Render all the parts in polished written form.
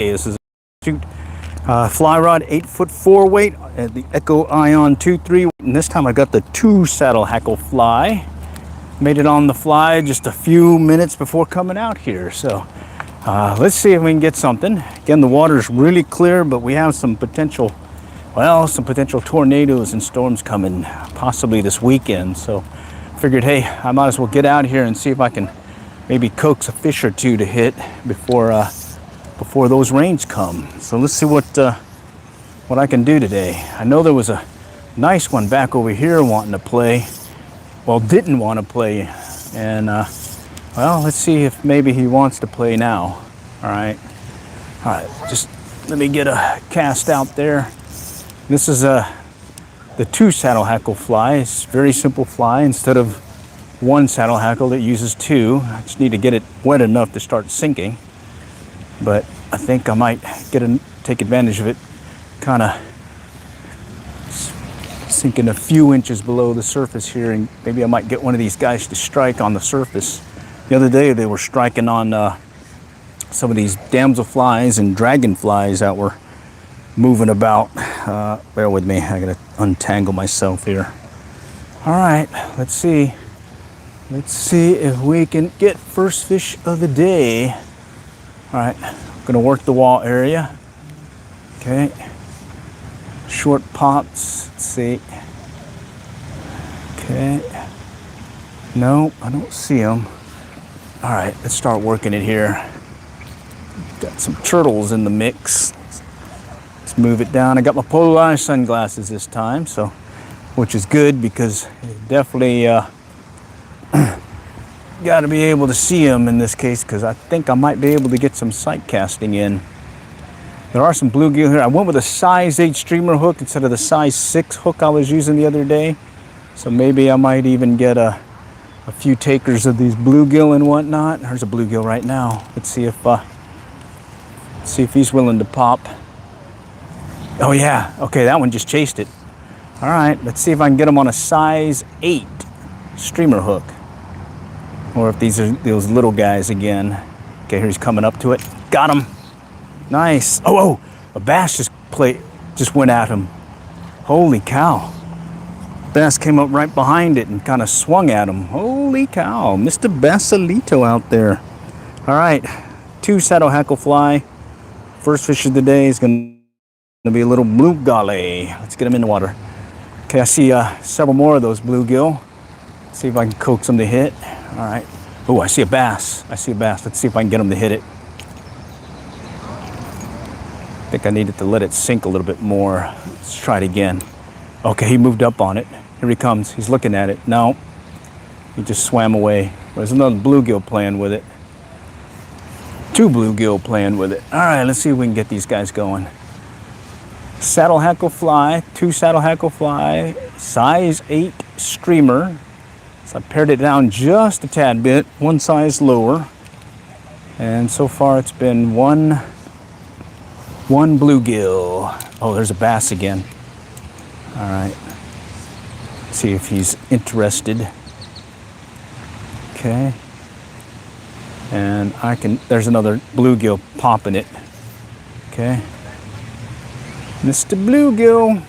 This is fly rod, 8'4" weight at the Echo Ion 2-3, and this time I got the 2 saddle hackle fly. Made it on the fly just a few minutes before coming out here, so let's see if we can get something. Again, the water's really clear, but we have some potential tornadoes and storms coming possibly this weekend, so figured, hey, I might as well get out here and see if I can maybe coax a fish or two to hit before those rains come. So let's see what I can do today. I know there was a nice one back over here wanting to play. Well, didn't want to play, and well, let's see if maybe he wants to play now. All right, just let me get a cast out there. This is the 2 saddle hackle fly. It's a very simple fly. Instead of 1 saddle hackle, it uses 2. I just need to get it wet enough to start sinking. But I think I might take advantage of it, kind of sinking a few inches below the surface here, and maybe I might get one of these guys to strike on the surface. The other day they were striking on some of these damselflies and dragonflies that were moving about. Bear with me, I gotta untangle myself here. All right, let's see if we can get first fish of the day. All right, I'm gonna work the wall area. Okay, short pops, let's see. Okay, no, I don't see them. All right, let's start working it here. Got some turtles in the mix. Let's move it down. I got my polarized sunglasses this time, so, which is good because definitely got to be able to see them in this case, because I think I might be able to get some sight casting in. There are some bluegill here. I went with a size 8 streamer hook instead of the size 6 hook I was using the other day, so maybe I might even get a few takers of these bluegill and whatnot. There's a bluegill right now. Let's see if he's willing to pop. Oh yeah, okay, that one just chased it. All right, let's see if I can get him on a size 8 streamer hook, or if these are those little guys again. Okay, here he's coming up to it. Got him. Nice. Oh, a bass just went at him. Holy cow. Bass came up right behind it and kind of swung at him. Holy cow, Mr. Basilito out there. All right, 2 saddle hackle fly. First fish of the day is gonna be a little bluegill. Let's get him in the water. Okay, I see several more of those bluegill. Let's see if I can coax them to hit. All right. Oh, I see a bass. Let's see if I can get him to hit it. I think I needed to let it sink a little bit more. Let's try it again. Okay, he moved up on it. Here he comes. He's looking at it. No, he just swam away. There's another bluegill playing with it. 2 bluegill playing with it. All right, let's see if we can get these guys going. Saddle hackle fly, 2 saddle hackle fly, size 8 streamer. So I pared it down just a tad bit, 1 size lower. And so far it's been one bluegill. Oh, there's a bass again. All right. Let's see if he's interested. Okay. And there's another bluegill popping it. Okay. Mr. Bluegill.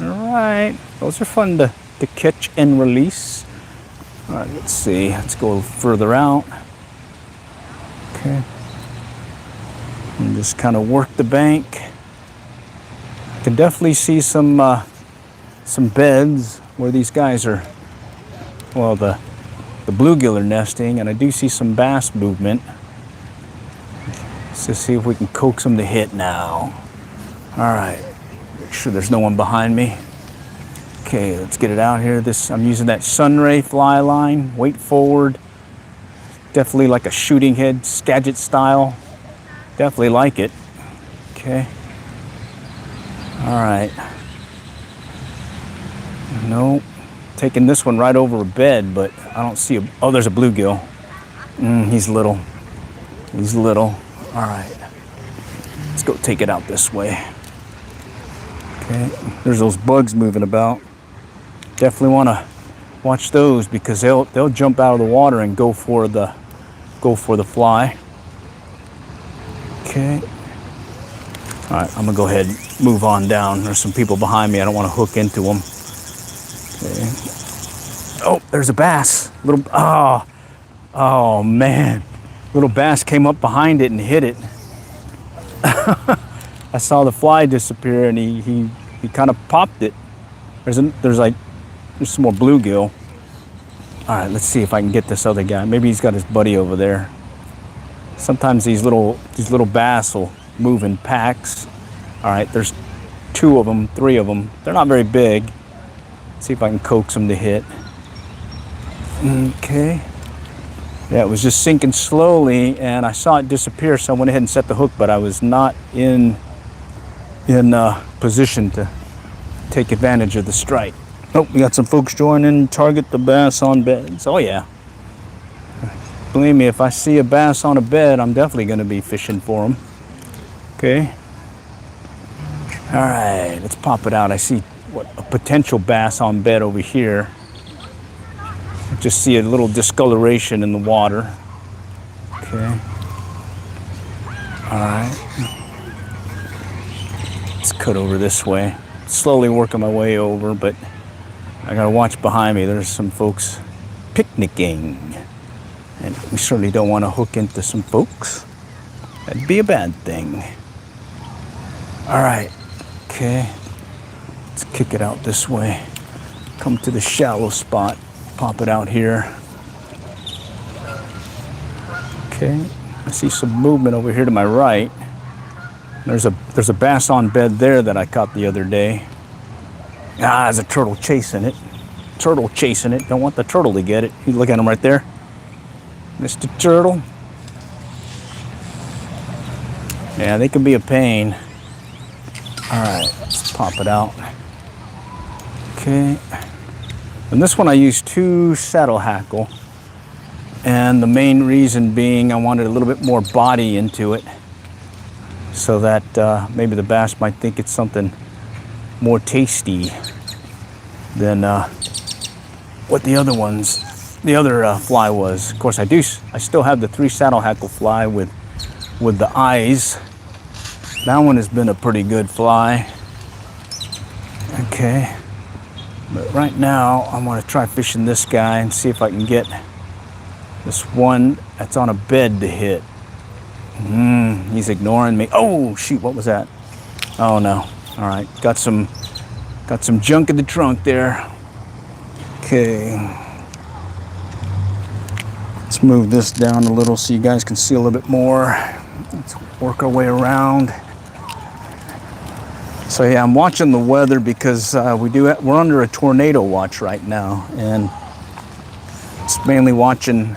All right. Those are fun to catch and release. All right, let's see. Let's go further out. Okay. And just kind of work the bank. I can definitely see some beds where these guys are, well, the bluegill are nesting, and I do see some bass movement. Let's just see if we can coax them to hit now. All right, make sure there's no one behind me. Okay, let's get it out here. I'm using that Sunray fly line, weight forward. Definitely like a shooting head, Skagit style. Definitely like it. Okay. All right. Nope. Taking this one right over a bed, but I don't see oh, there's a bluegill. He's little. He's little. All right. Let's go take it out this way. Okay. There's those bugs moving about. Definitely want to watch those because they'll jump out of the water and go for the fly. Okay. All right, I'm gonna go ahead and move on down. There's some people behind me. I don't want to hook into them. Okay. Oh, there's a bass. Little, oh man. Little bass came up behind it and hit it. I saw the fly disappear and he kind of popped it. There's some more bluegill. All right, let's see if I can get this other guy. Maybe he's got his buddy over there. Sometimes these little bass will move in packs. All right, there's 2 of them, 3 of them. They're not very big. Let's see if I can coax them to hit. Okay. Yeah, it was just sinking slowly, and I saw it disappear, so I went ahead and set the hook, but I was not in position to take advantage of the strike. Oh, we got some folks joining. Target the bass on beds. Oh yeah. Believe me, if I see a bass on a bed, I'm definitely going to be fishing for them. Okay. All right, let's pop it out. I see a potential bass on bed over here. Just see a little discoloration in the water. Okay. All right. Let's cut over this way. Slowly working my way over, but I gotta watch behind me. There's some folks picnicking. And we certainly don't want to hook into some folks. That'd be a bad thing. All right. Okay. Let's kick it out this way. Come to the shallow spot. Pop it out here. Okay, I see some movement over here to my right. There's a bass on bed there that I caught the other day. Ah, there's a turtle chasing it. Turtle chasing it. Don't want the turtle to get it. You look at him right there, Mr. Turtle. Yeah, they can be a pain. All right, let's pop it out. Okay. And this one I used 2 saddle hackle, and the main reason being I wanted a little bit more body into it, so that maybe the bass might think it's something more tasty than what the other fly was. Of course, I still have the 3 saddle hackle fly with the eyes. That one has been a pretty good fly. Okay. But right now, I'm going to try fishing this guy and see if I can get this one that's on a bed to hit. He's ignoring me. Oh, shoot, what was that? Oh, no. All right, got some junk in the trunk there. Okay. Let's move this down a little so you guys can see a little bit more. Let's work our way around. So yeah, I'm watching the weather because we're under a tornado watch right now, and it's mainly watching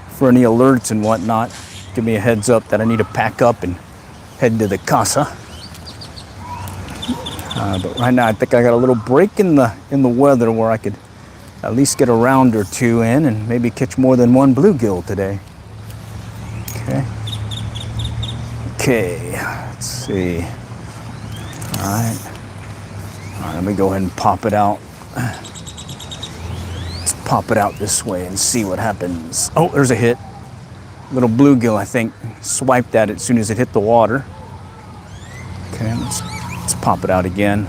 for any alerts and whatnot. Give me a heads up that I need to pack up and head to the casa. But right now, I think I got a little break in the weather where I could at least get a round or 2 in and maybe catch more than 1 bluegill today. Okay. Okay. Let's see. All right, let me go ahead and pop it out. Let's pop it out this way and see what happens. Oh, there's a hit. Little bluegill, I think, swiped at it as soon as it hit the water. Okay, let's pop it out again.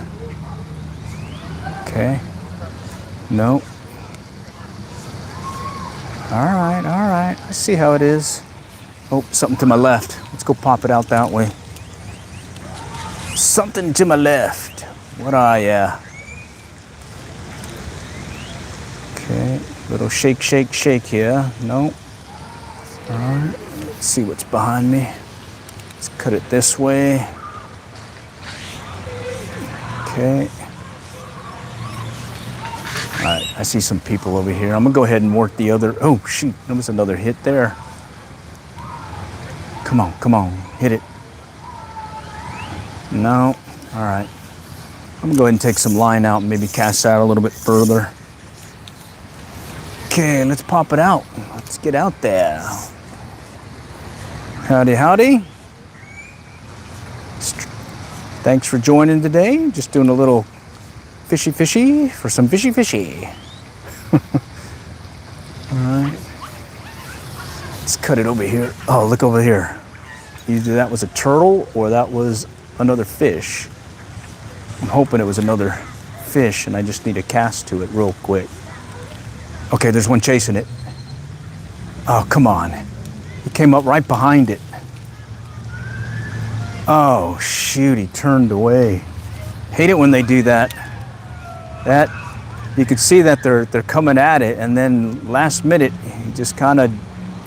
Okay. No. All right. I see how it is. Oh, something to my left. Let's go pop it out that way. Something to my left. What are ya? Okay, little shake here. No. All right, let's see what's behind me. Let's cut it this way. Okay. All right, I see some people over here. I'm gonna go ahead and work the other. Oh, shoot, there was another hit there. Come on, hit it. No. All right. I'm gonna go ahead and take some line out and maybe cast out a little bit further. Okay, let's pop it out. Let's get out there. Howdy. Thanks for joining today. Just doing a little fishy for some fishy. All right. Let's cut it over here. Oh, look over here. Either that was a turtle or that was another fish. I'm hoping it was another fish and I just need to cast to it real quick. Okay, there's one chasing it. Oh, come on. He came up right behind it. Oh, shoot, he turned away. Hate it when they do that. You could see that they're coming at it, and then last minute, he just kind of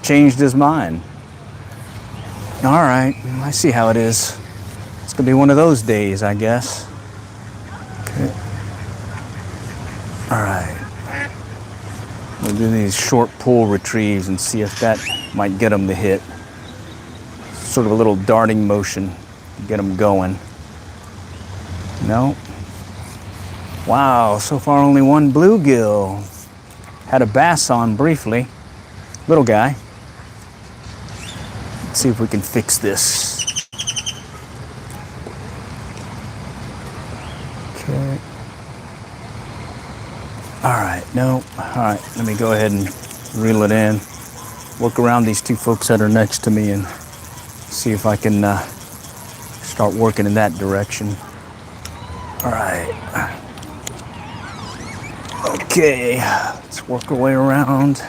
changed his mind. All right, I see how it is. It's gonna be one of those days, I guess. Okay. All right. We'll do these short pull retrieves and see if that might get them to hit. Sort of a little darting motion to get them going. No. Wow, so far only one bluegill. Had a bass on briefly. Little guy. Let's see if we can fix this. Okay. All right, no. All right, let me go ahead and reel it in. Work around these two folks that are next to me and see if I can start working in that direction. All right. Okay, let's work our way around.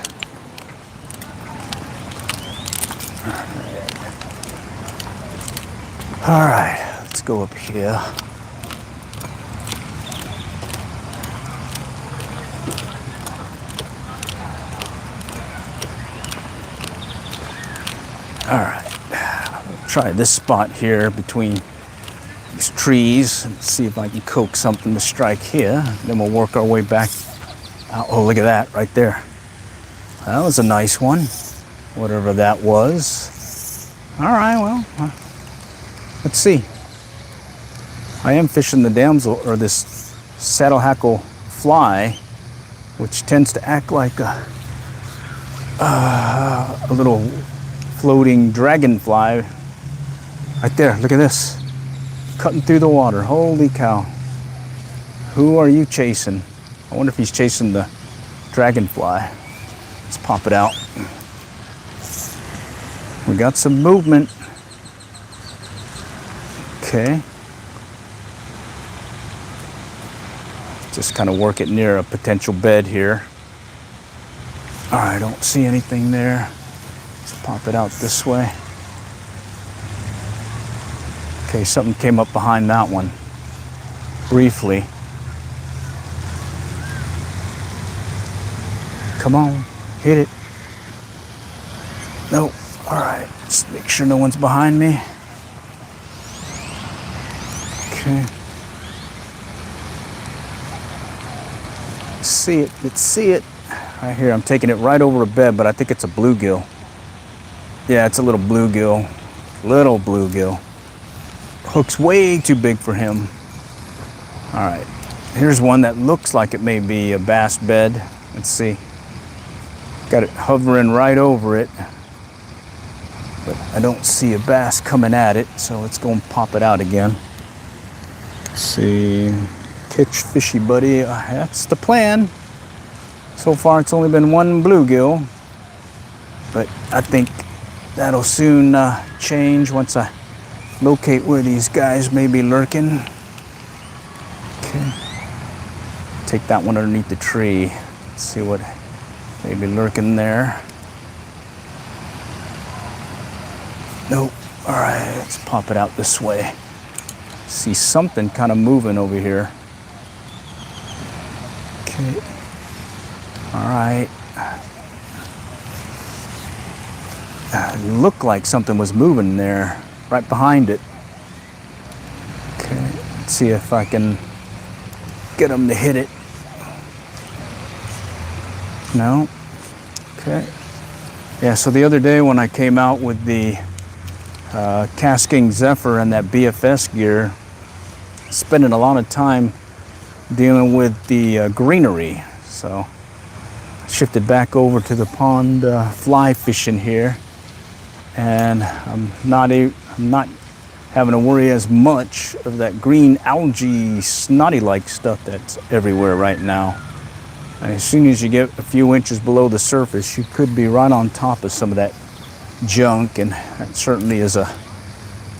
All right, let's go up here. All right, try this spot here between these trees and see if I can coax something to strike here. Then we'll work our way back. Oh, look at that right there. That was a nice one, whatever that was. All right, well, let's see. I am fishing the damsel, or this saddle hackle fly, which tends to act like a little floating dragonfly. Right there, look at this. Cutting through the water, holy cow. Who are you chasing? I wonder if he's chasing the dragonfly. Let's pop it out. We got some movement. Okay. Just kind of work it near a potential bed here. All right, I don't see anything there. Let's pop it out this way. Okay, something came up behind that one briefly. Come on, hit it. Nope. All right, just make sure no one's behind me. Okay. Let's see it. Right here, I'm taking it right over a bed, but I think it's a bluegill. Yeah, it's a little bluegill. Little bluegill. Hook's way too big for him. All right, here's one that looks like it may be a bass bed. Let's see. Got it hovering right over it, but I don't see a bass coming at it, so let's go and pop it out again. Let's see, catch fishy buddy. That's the plan. So far it's only been one bluegill, but I think that'll soon change once I locate where these guys may be lurking. Okay. Take that one underneath the tree. Let's see what may be lurking there. Nope. All right, let's pop it out this way. See something kind of moving over here. Okay. All right. It looked like something was moving there, right behind it. Okay, let's see if I can get them to hit it. No. Okay. Yeah, so the other day when I came out with the Casking Zephyr and that BFS gear, spending a lot of time dealing with the greenery. So shifted back over to the pond fly fishing here, and I'm not having to worry as much of that green algae snotty-like stuff that's everywhere right now. And as soon as you get a few inches below the surface, you could be right on top of some of that junk, and that certainly is a,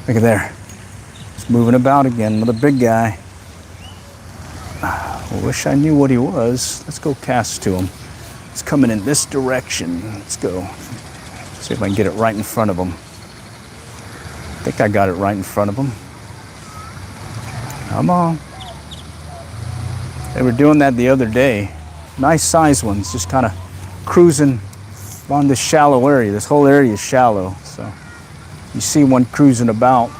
look at there. It's He's moving about again, another big guy. I wish I knew what he was. Let's go cast to him. It's coming in this direction. Let's go. See if I can get it right in front of him. I think I got it right in front of him. Come on. They were doing that the other day. Nice size ones, just kind of cruising on this shallow area. This whole area is shallow, so you see one cruising about,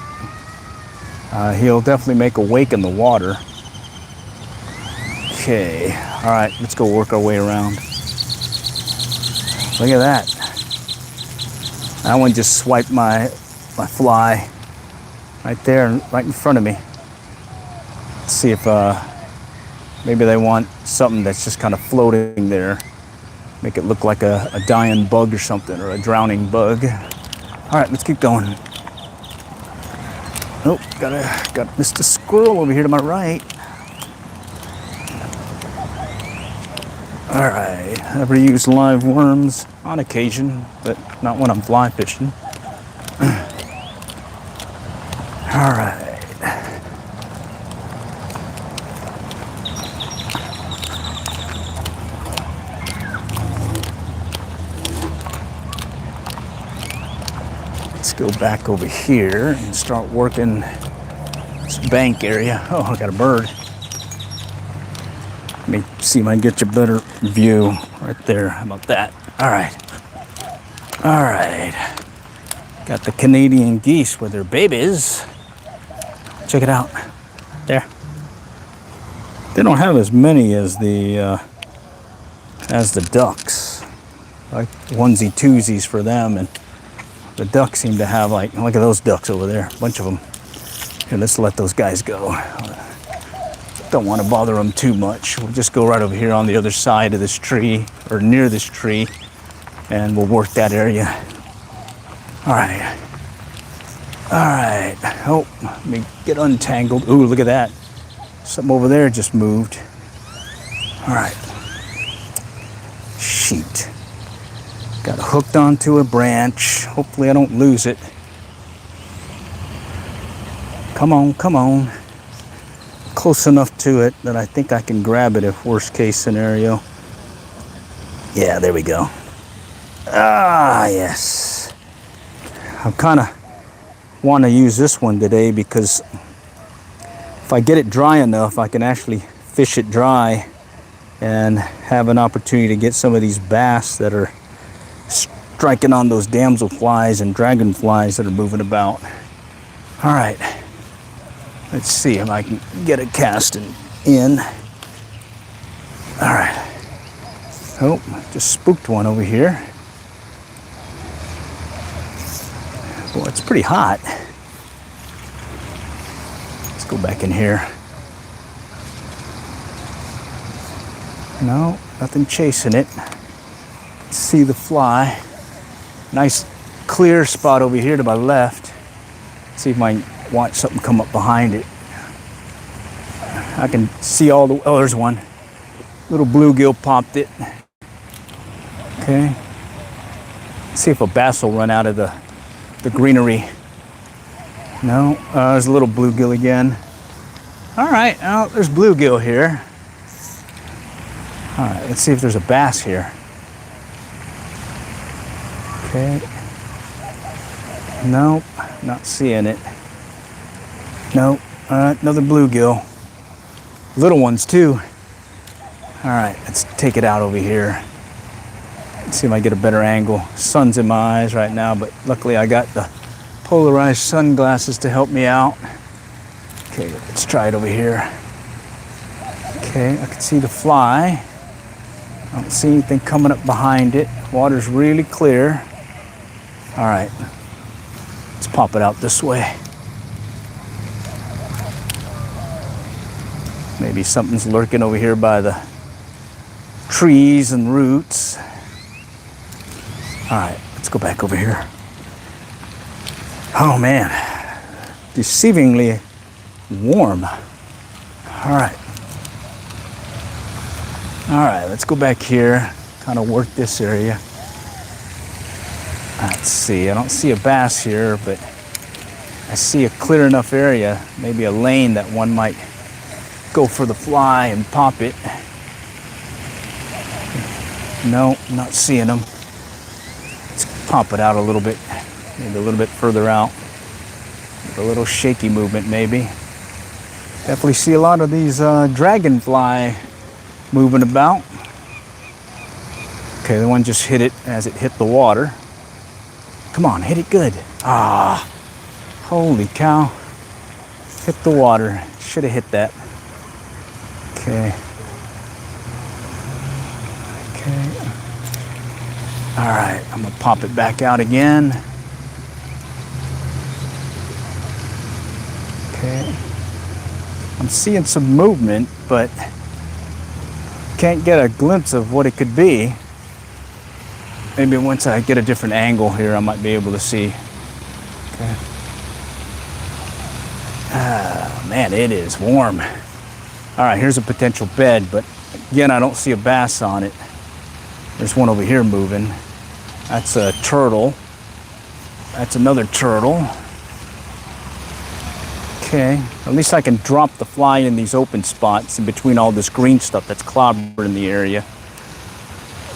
he'll definitely make a wake in the water. Okay, all right, let's go work our way around. Look at that. That one just swiped my fly right there, right in front of me. Let's see if maybe they want something that's just kind of floating there. Make it look like a dying bug or something, or a drowning bug. All right, let's keep going. Oh, got Mr. Squirrel over here to my right. All right, I ever use live worms on occasion, but not when I'm fly fishing. All right. Let's go back over here and start working this bank area. Oh, I got a bird. Let me see if I can get you a better view right there. How about that? All right. All right. Got the Canadian geese with their babies. Check it out. There. They don't have as many as the ducks. Like onesie twosies for them, and the ducks seem to have, like, look at those ducks over there, a bunch of them. Here, let's let those guys go. Don't want to bother them too much. We'll just go right over here on the other side of this tree, or near this tree, and we'll work that area. All right. All right. Oh, let me get untangled. Ooh, look at that. Something over there just moved. All right. Shoot. Got hooked onto a branch. Hopefully I don't lose it. Come on, come on. Close enough to it that I think I can grab it if worst case scenario. Yeah, there we go. Ah, yes. I kind of want to use this one today because if I get it dry enough, I can actually fish it dry and have an opportunity to get some of these bass that are striking on those damselflies and dragonflies that are moving about. All right, let's see if I can get it casting in. All right. Oh, just spooked one over here. Boy, it's pretty hot. Let's go back in here. No, nothing chasing it. See the fly. Nice clear spot over here to my left. See if I can watch something come up behind it. I can see all the, oh, there's one. Little bluegill popped it. Okay. See if a bass will run out of the greenery. No, there's a little bluegill again. All right, oh, there's bluegill here. All right, let's see if there's a bass here. Okay. Nope, not seeing it. Nope, another bluegill. Little ones too. All right, let's take it out over here. Let's see if I get a better angle. Sun's in my eyes right now, but luckily I got the polarized sunglasses to help me out. Okay, let's try it over here. Okay, I can see the fly. I don't see anything coming up behind it. Water's really clear. All right, let's pop it out this way. Maybe something's lurking over here by the trees and roots. All right, let's go back over here. Oh man, deceivingly warm. All right. All right, let's go back here, kind of work this area. Let's see, I don't see a bass here, but I see a clear enough area, maybe a lane that one might go for the fly and pop it. No, not seeing them. Let's pop it out a little bit, maybe a little bit further out. A little shaky movement maybe. Definitely see a lot of these dragonfly moving about. Okay, the one just hit it as it hit the water. Come on, hit it good. Ah, holy cow. Hit the water. Should have hit that. Okay. Okay. All right, I'm gonna pop it back out again. Okay. I'm seeing some movement, but can't get a glimpse of what it could be. Maybe once I get a different angle here, I might be able to see. Okay. Ah, man, it is warm. All right, here's a potential bed, but again, I don't see a bass on it. There's one over here moving. That's a turtle. That's another turtle. Okay, at least I can drop the fly in these open spots in between all this green stuff that's clobbering in the area.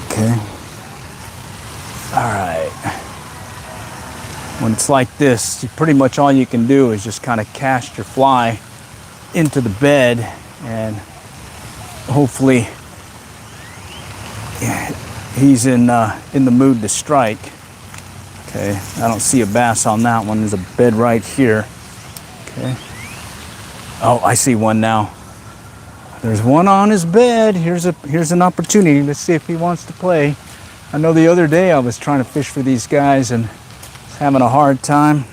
Okay. All right. When it's like this, pretty much all you can do is just kind of cast your fly into the bed and hopefully he's in the mood to strike. Okay, I don't see a bass on that one. There's a bed right here. Okay. Oh, I see one now. There's one on his bed. Here's an opportunity. Let's see if he wants to play. I know the other day I was trying to fish for these guys and was having a hard time.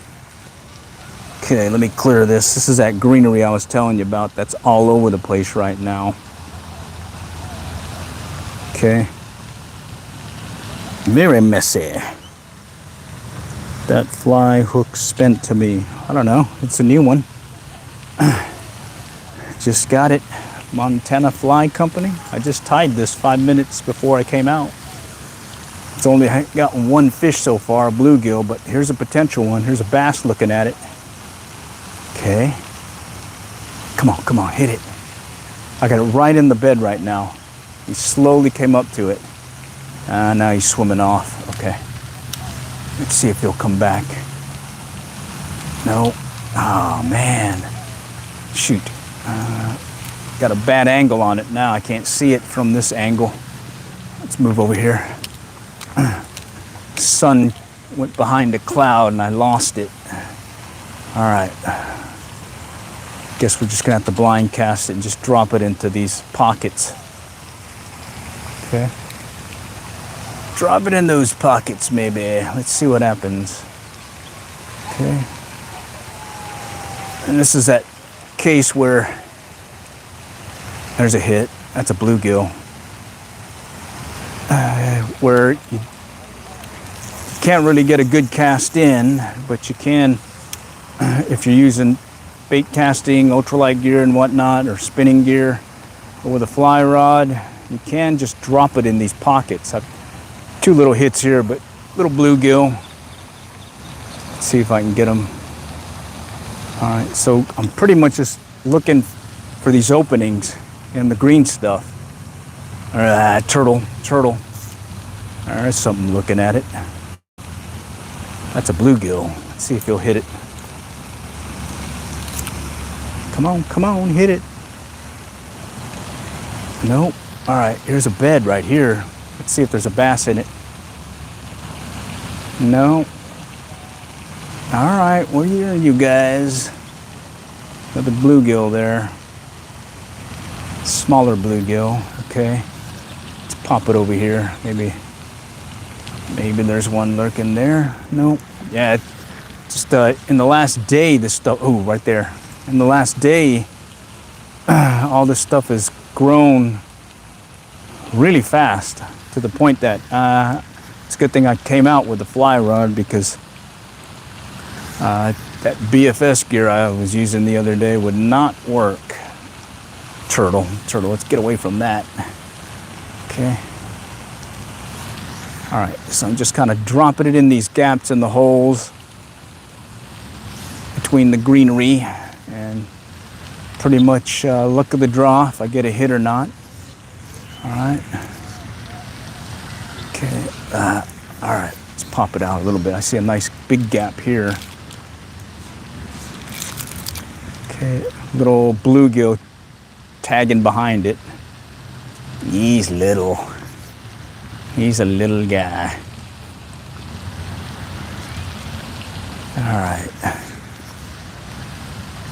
Okay, let me clear this. This is that greenery I was telling you about that's all over the place right now. Okay. Very messy. That fly hook spent to me. I don't know. It's a new one. Just got it. Montana Fly Company. I just tied this 5 minutes before I came out. It's only gotten one fish so far, a bluegill, but here's a potential one. Here's a bass looking at it. Okay. Come on, hit it. I got it right in the bed right now. He slowly came up to it. Now he's swimming off. Okay. Let's see if he'll come back. No. Oh, man. Shoot. Got a bad angle on it now. I can't see it from this angle. Let's move over here. Sun went behind a cloud and I lost it. All right. Guess we're just gonna have to blind cast it and just drop it into these pockets. Okay. Drop it in those pockets maybe. Let's see what happens. Okay. And this is that case where there's a hit. That's a bluegill. Where you can't really get a good cast in, but you can if you're using bait casting, ultralight gear and whatnot, or spinning gear, or with a fly rod, you can just drop it in these pockets. I've two little hits here, but little bluegill. Let's see if I can get them. All right, so I'm pretty much just looking for these openings in the green stuff. All right, turtle. All right, something looking at it. That's a bluegill. Let's see if he'll hit it. Come on, hit it. Nope. All right, here's a bed right here. Let's see if there's a bass in it. No. All right, where are you guys? Another bluegill there. Smaller bluegill. Okay. Let's pop it over here. Maybe there's one lurking there. Nope. Yeah. Just in the last day, this stuff. Oh, right there. In the last day, all this stuff has grown really fast to the point that it's a good thing I came out with the fly rod, because that BFS gear I was using the other day would not work. Turtle, let's get away from that. Okay. All right, so I'm just kind of dropping it in these gaps in the holes between the greenery and pretty much luck of the draw if I get a hit or not. All right. Okay. All right. Let's pop it out a little bit. I see a nice big gap here. Okay. Little bluegill tagging behind it. He's little. He's a little guy. All right.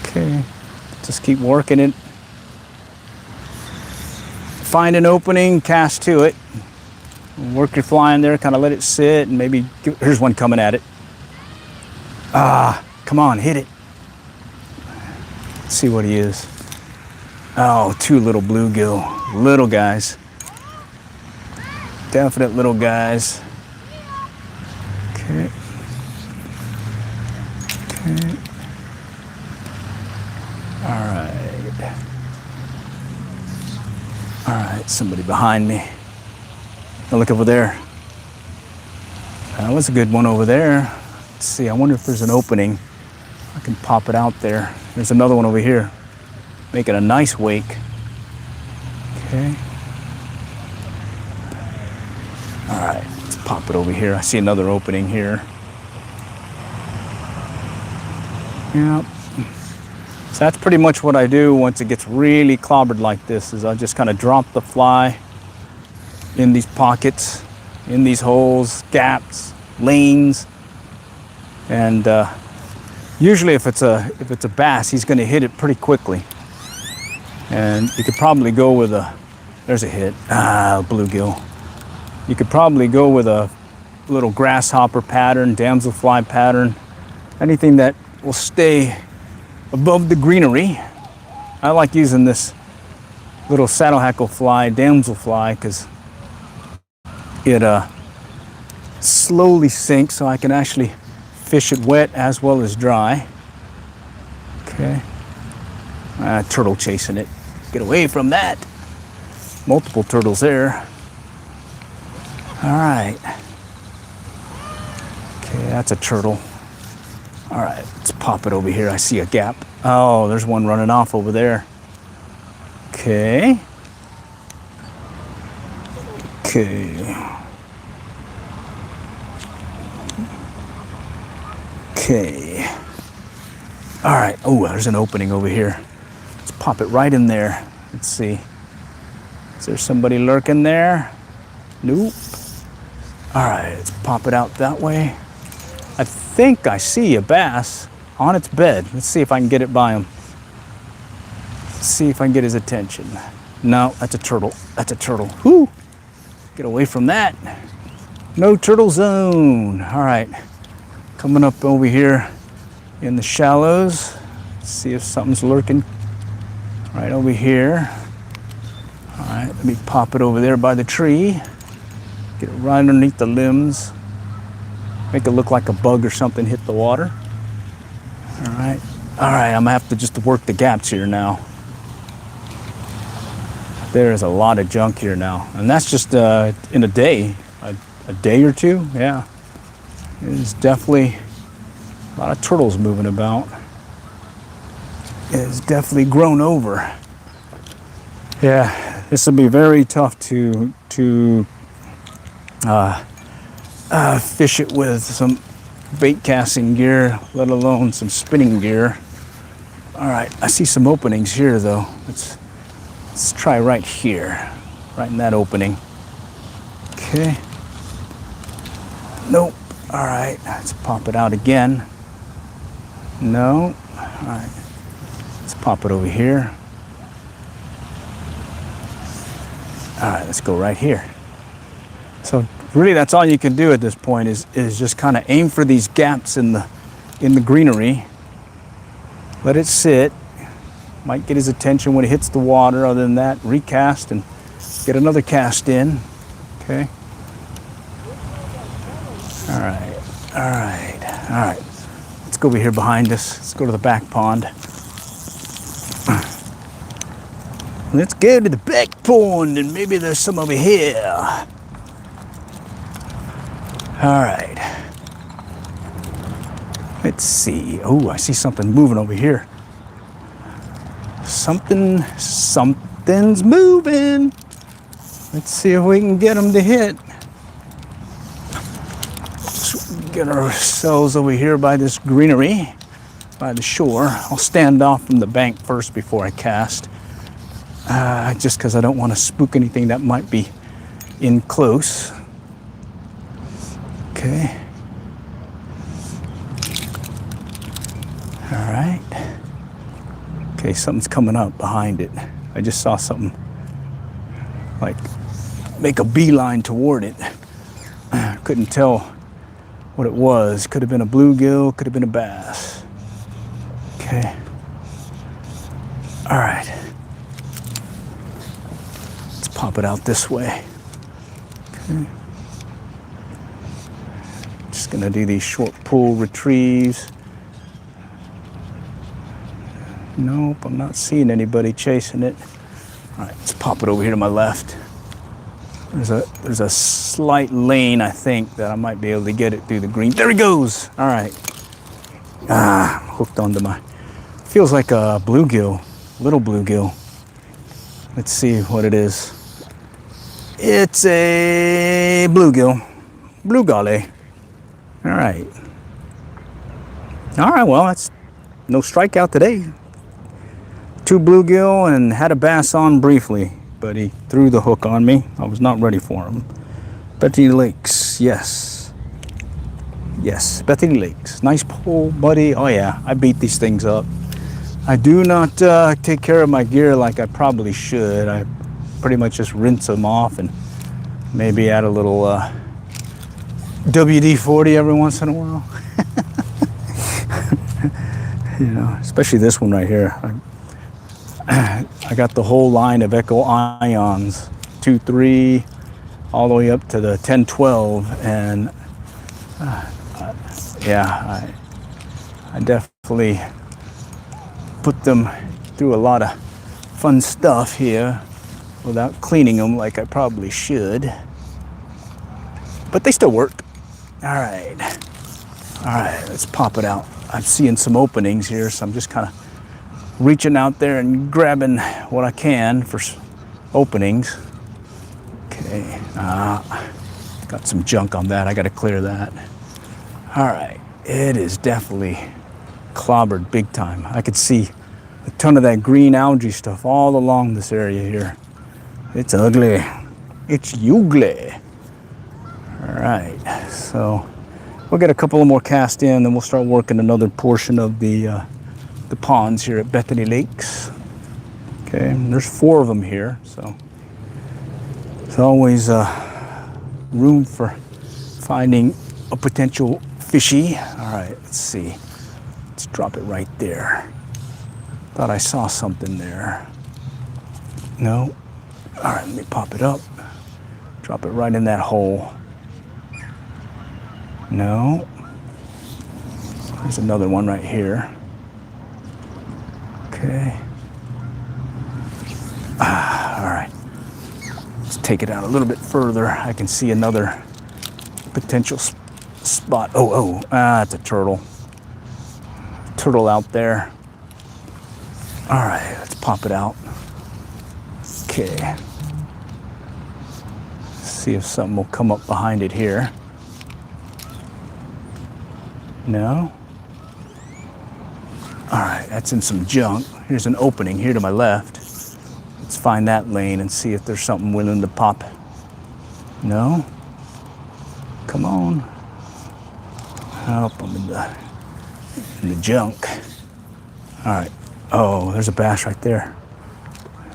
Okay. Just keep working it. Find an opening, cast to it. Work your fly in there, kind of let it sit, and maybe here's one coming at it. Come on, hit it. Let's see what he is. Oh, two little bluegill, little guys. Definite little guys. Okay. Okay. All right. All right, somebody behind me. Now look over there. That was a good one over there. Let's see, I wonder if there's an opening. I can pop it out there. There's another one over here, making a nice wake. Okay. All right, let's pop it over here. I see another opening here. Yep. So that's pretty much what I do once it gets really clobbered like this, is I just kind of drop the fly in these pockets, in these holes, gaps, lanes, and usually if it's a bass, he's going to hit it pretty quickly. And you could probably go with there's a hit, bluegill. You could probably go with a little grasshopper pattern, damselfly pattern, anything that will stay above the greenery. I like using this little saddle hackle fly, damselfly, because it slowly sinks, so I can actually fish it wet as well as dry. Okay. Turtle chasing it. Get away from that. Multiple turtles there. All right. Okay, that's a turtle. All right, let's pop it over here. I see a gap. Oh, there's one running off over there. Okay. Okay. Okay. All right. Oh, there's an opening over here. Let's pop it right in there. Let's see. Is there somebody lurking there? Nope. All right, let's pop it out that way. I think I see a bass on its bed. Let's see if I can get it by him. Let's see if I can get his attention. No, that's a turtle. That's a turtle. Whoo! Get away from that. No turtle zone. All right. Coming up over here in the shallows. Let's see if something's lurking right over here. All right, let me pop it over there by the tree. Get it right underneath the limbs. Make it look like a bug or something hit the water. All right. All right, I'm gonna have to just work the gaps here now. There's a lot of junk here now. And that's just in a day, a day or two, yeah. There's definitely a lot of turtles moving about. It's definitely grown over. Yeah, this will be very tough to fish it with some bait casting gear, let alone some spinning gear. All right, I see some openings here though. Let's try right here, right in that opening. Okay. Nope. All right, let's pop it out again. No. All right, let's pop it over here. All right, let's go right here. So really, that's all you can do at this point is just kind of aim for these gaps in the greenery. Let it sit. Might get his attention when it hits the water. Other than that, recast and get another cast in. Okay. All right. All right. All right. Let's go over here behind us. Let's go to the back pond. Let's go to the back pond and maybe there's some over here. All right. Let's see. Oh, I see something moving over here. Something's moving. Let's see if we can get them to hit. Let's get ourselves over here by this greenery, by the shore. I'll stand off from the bank first before I cast. Just because I don't want to spook anything that might be in close. Okay. All right. Okay, something's coming up behind it. I just saw something like make a beeline toward it. Couldn't tell what it was. Could have been a bluegill, could have been a bass. Okay. All right. Let's pop it out this way. Okay. Just gonna do these short pull retrieves. Nope, I'm not seeing anybody chasing it. All right, let's pop it over here to my left. There's a slight lane, I think, that I might be able to get it through the green. There he goes. All right. Hooked onto my, feels like a bluegill, little bluegill. Let's see what it is. It's a bluegill, blue golly. All right. All right, well, that's no strikeout today. 2 bluegill and had a bass on briefly, but he threw the hook on me. I was not ready for him. Bethany Lakes, yes. Yes, Bethany Lakes. Nice pull, buddy. Oh yeah, I beat these things up. I do not take care of my gear like I probably should. I pretty much just rinse them off and maybe add a little WD-40 every once in a while. You know, especially this one right here. I got the whole line of Echo Ions, 2-3, all the way up to the 10-12, and yeah, I definitely put them through a lot of fun stuff here without cleaning them like I probably should, but they still work. All right, let's pop it out. I'm seeing some openings here, so I'm just kind of reaching out there and grabbing what I can for openings. Okay, got some junk on that. I got to clear that. All right, it is definitely clobbered big time. I could see a ton of that green algae stuff all along this area here. It's ugly. It's ugly. All right, so we'll get a couple of more cast in, then we'll start working another portion of the ponds here at Bethany Lakes. Okay, and there's 4 of them here, so there's always room for finding a potential fishy. All right, let's see. Let's drop it right there. Thought I saw something there. No. All right, let me pop it up. Drop it right in that hole. No. There's another one right here. Okay. All right. Let's take it out a little bit further. I can see another potential spot. It's a turtle. Turtle out there. All right, let's pop it out. Okay. See if something will come up behind it here. No? All right, that's in some junk. Here's an opening here to my left. Let's find that lane and see if there's something willing to pop. No? Come on. Oh, I'm in the junk. All right. Oh, there's a bass right there.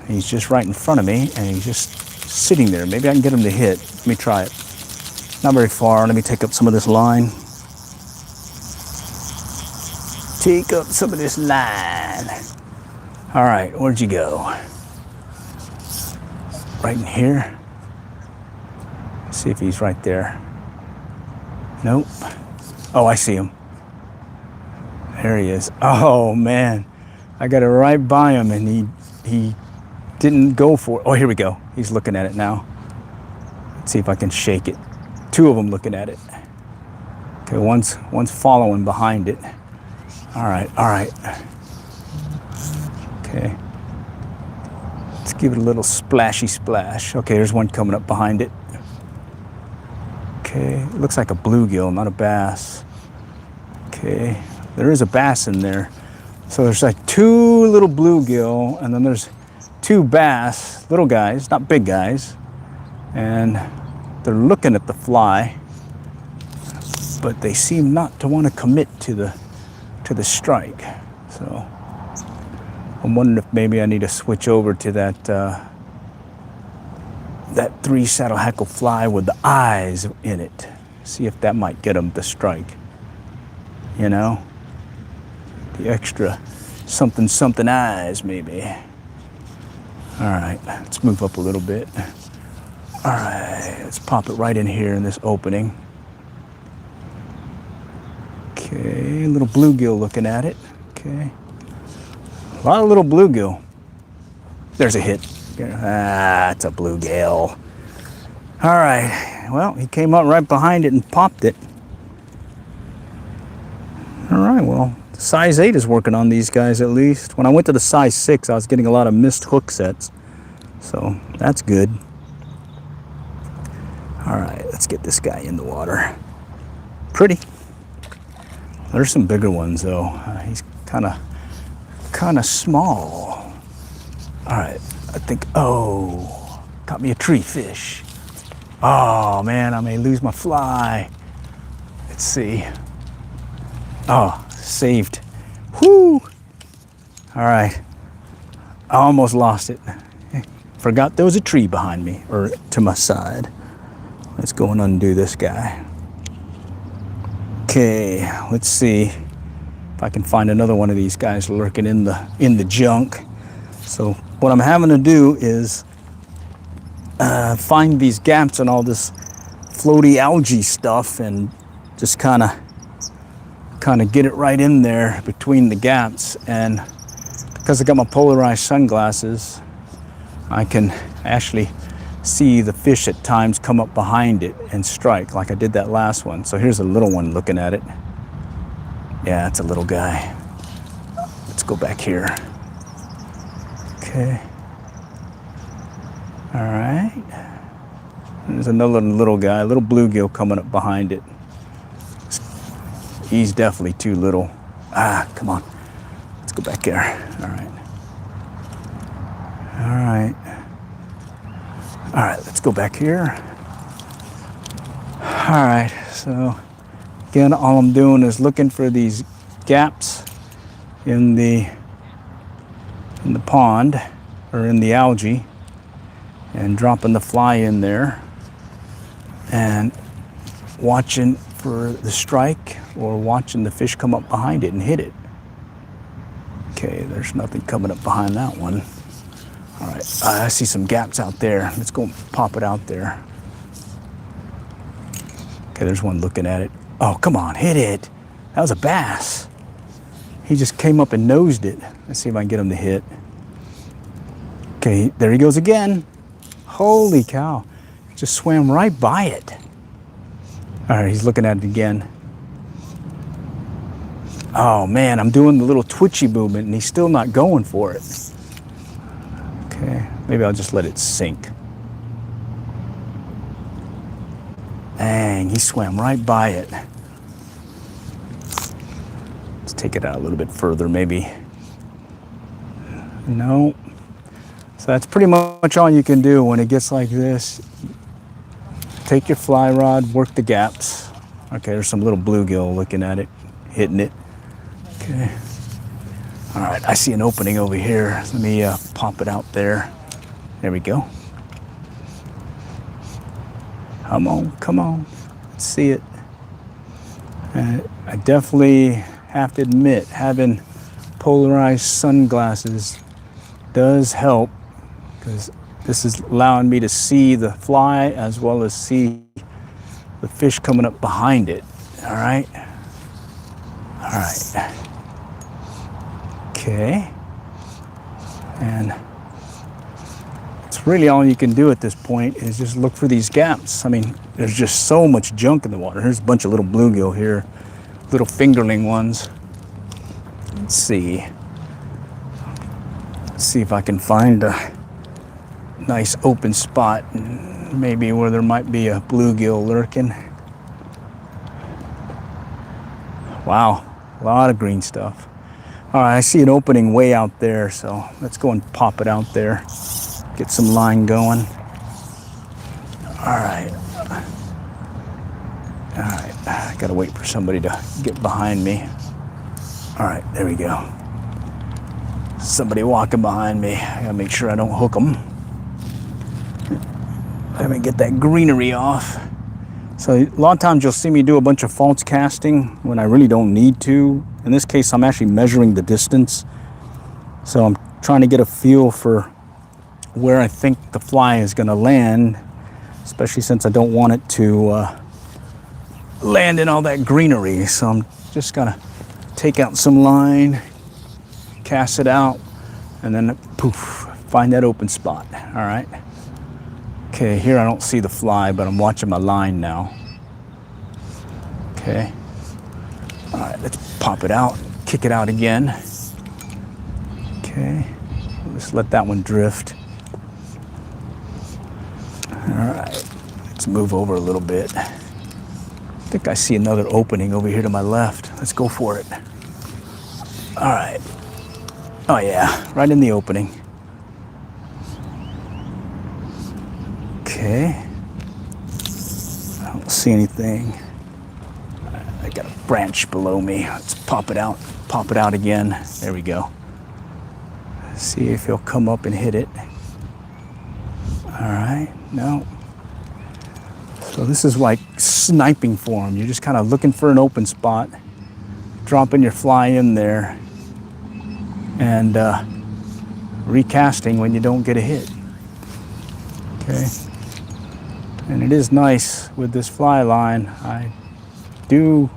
He's just right in front of me, and he's just sitting there. Maybe I can get him to hit. Let me try it. Not very far. Let me take up some of this line. Take up some of this line. All right, where'd you go? Right in here. See if he's right there. Nope. Oh, I see him. There he is. Oh man, I got it right by him, and he didn't go for it. Oh, here we go. He's looking at it now. Let's see if I can shake it. 2 of them looking at it. Okay, one's following behind it. All right, all right. Okay. Let's give it a little splashy splash. Okay, there's one coming up behind it. Okay, it looks like a bluegill, not a bass. Okay, there is a bass in there. So there's like two little bluegill, and then there's two bass, little guys, not big guys. And they're looking at the fly, but they seem not to want to commit to the strike. So I'm wondering if maybe I need to switch over to that that 3 saddle hackle fly with the eyes in it. See if that might get them to strike. You know, the extra something eyes maybe. All right, let's move up a little bit. All right, let's pop it right in here in this opening. Okay, a little bluegill looking at it. Okay, a lot of little bluegill. There's a hit. Ah, it's a bluegill. All right, well, he came up right behind it and popped it. All right, well, size 8 is working on these guys at least. When I went to the size 6, I was getting a lot of missed hook sets. So that's good. All right, let's get this guy in the water. Pretty. There's some bigger ones though. He's kind of small. All right, I think, oh, caught me a tree fish. Oh man, I may lose my fly. Let's see. Oh, saved. Whoo! All right, I almost lost it. Forgot there was a tree behind me, or to my side. Let's go and undo this guy. Okay, let's see if I can find another one of these guys lurking in the junk. So what I'm having to do is find these gaps and all this floaty algae stuff, and just kind of get it right in there between the gaps. And because I got my polarized sunglasses, I can actually see the fish at times come up behind it and strike like I did that last one. So here's a little one looking at it. Yeah, it's a little guy. Let's go back here. Okay. All right. There's another little guy, a little bluegill coming up behind it. He's definitely too little. Ah, come on. Let's go back there. All right. All right. All right, let's go back here. All right, so again, all I'm doing is looking for these gaps in the pond or in the algae and dropping the fly in there and watching for the strike or watching the fish come up behind it and hit it. Okay, there's nothing coming up behind that one. All right, I see some gaps out there. Let's go pop it out there. Okay, there's one looking at it. Oh, come on, hit it. That was a bass. He just came up and nosed it. Let's see if I can get him to hit. Okay, there he goes again. Holy cow, just swam right by it. All right, he's looking at it again. Oh man, I'm doing the little twitchy movement and he's still not going for it. Okay, maybe I'll just let it sink. Dang, he swam right by it. Let's take it out a little bit further, maybe. No. So that's pretty much all you can do when it gets like this. Take your fly rod, work the gaps. Okay, there's some little bluegill looking at it, hitting it. Okay. All right, I see an opening over here. Let me pop it out there. There we go. Come on, come on. Let's see it. I definitely have to admit, having polarized sunglasses does help, because this is allowing me to see the fly as well as see the fish coming up behind it. All right. All right. Okay, and it's really all you can do at this point is just look for these gaps. I mean, there's just so much junk in the water. There's a bunch of little bluegill here, little fingerling ones. Let's see. Let's see if I can find a nice open spot, maybe where there might be a bluegill lurking. Wow, a lot of green stuff. All right, I see an opening way out there, so let's go and pop it out there. Get some line going. All right. All right, I gotta wait for somebody to get behind me. All right, there we go. Somebody walking behind me. I gotta make sure I don't hook them. Let me get that greenery off. So a lot of times you'll see me do a bunch of false casting when I really don't need to. In this case, I'm actually measuring the distance. So I'm trying to get a feel for where I think the fly is gonna land, especially since I don't want it to land in all that greenery. So I'm just gonna take out some line, cast it out, and then poof, find that open spot. All right. Okay, here I don't see the fly, but I'm watching my line now. Okay. All right, let's pop it out, kick it out again. Okay, just let that one drift. All right, let's move over a little bit. I think I see another opening over here to my left. Let's go for it. All right. Oh yeah, right in the opening. Okay. I don't see anything. I got a branch below me. Let's pop it out again. There we go. See if he'll come up and hit it. All right, no. So this is like sniping for him. You're just kind of looking for an open spot, dropping your fly in there, and recasting when you don't get a hit. Okay. And it is nice with this fly line. I do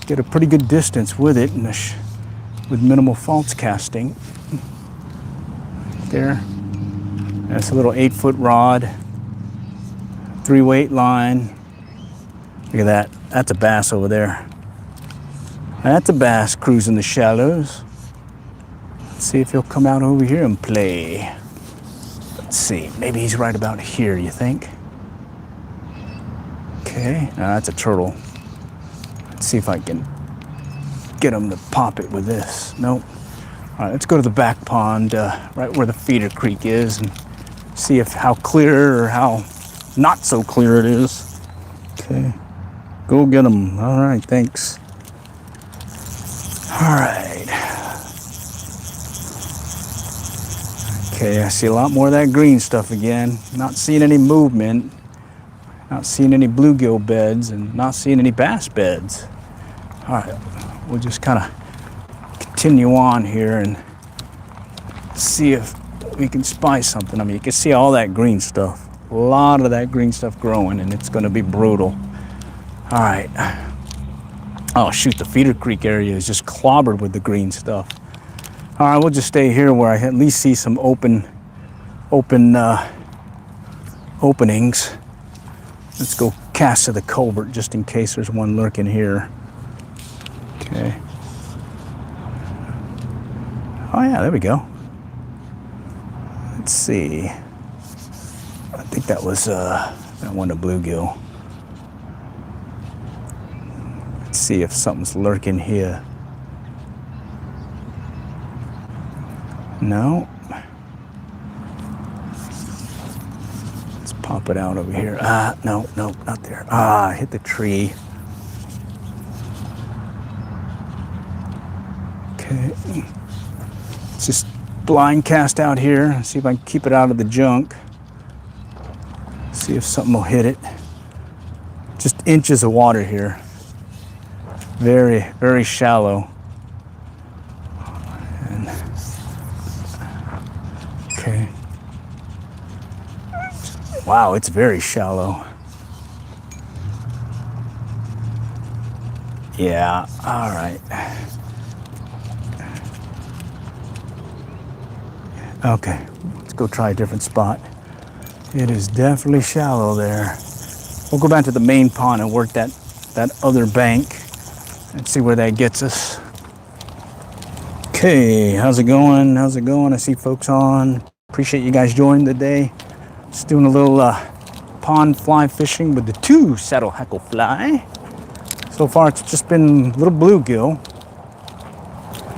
get a pretty good distance with it with minimal false casting. There. That's a little 8-foot rod, 3-weight line. Look at that. That's a bass over there. That's a bass cruising the shallows. Let's see if he'll come out over here and play. Let's see. Maybe he's right about here, you think? Okay, that's a turtle. Let's see if I can get him to pop it with this. Nope. All right, let's go to the back pond, right where the feeder creek is, and see how clear or how not so clear it is. Okay, go get him. All right, thanks. All right. Okay, I see a lot more of that green stuff again. Not seeing any movement. Not seeing any bluegill beds and not seeing any bass beds. All right, we'll just kind of continue on here and see if we can spy something. I mean, you can see all that green stuff. A lot of that green stuff growing, and it's going to be brutal. All right. Oh, shoot, the feeder creek area is just clobbered with the green stuff. All right, we'll just stay here where I at least see some openings. Let's go cast to the culvert just in case there's one lurking here. Okay. Oh yeah, there we go. Let's see. I think that was that one a bluegill. Let's see if something's lurking here. No. Pop it out over here. No, not there. I hit the tree. Okay. Let's just blind cast out here. See if I can keep it out of the junk. See if something will hit it. Just inches of water here. Very, very shallow. And, okay. Wow, it's very shallow. Yeah, all right. Okay, let's go try a different spot. It is definitely shallow there. We'll go back to the main pond and work that other bank and see where that gets us. Okay, how's it going? How's it going? I see folks on. Appreciate you guys joining today. Just doing a little pond fly fishing with the 2 saddle hackle fly. So far it's just been little bluegill.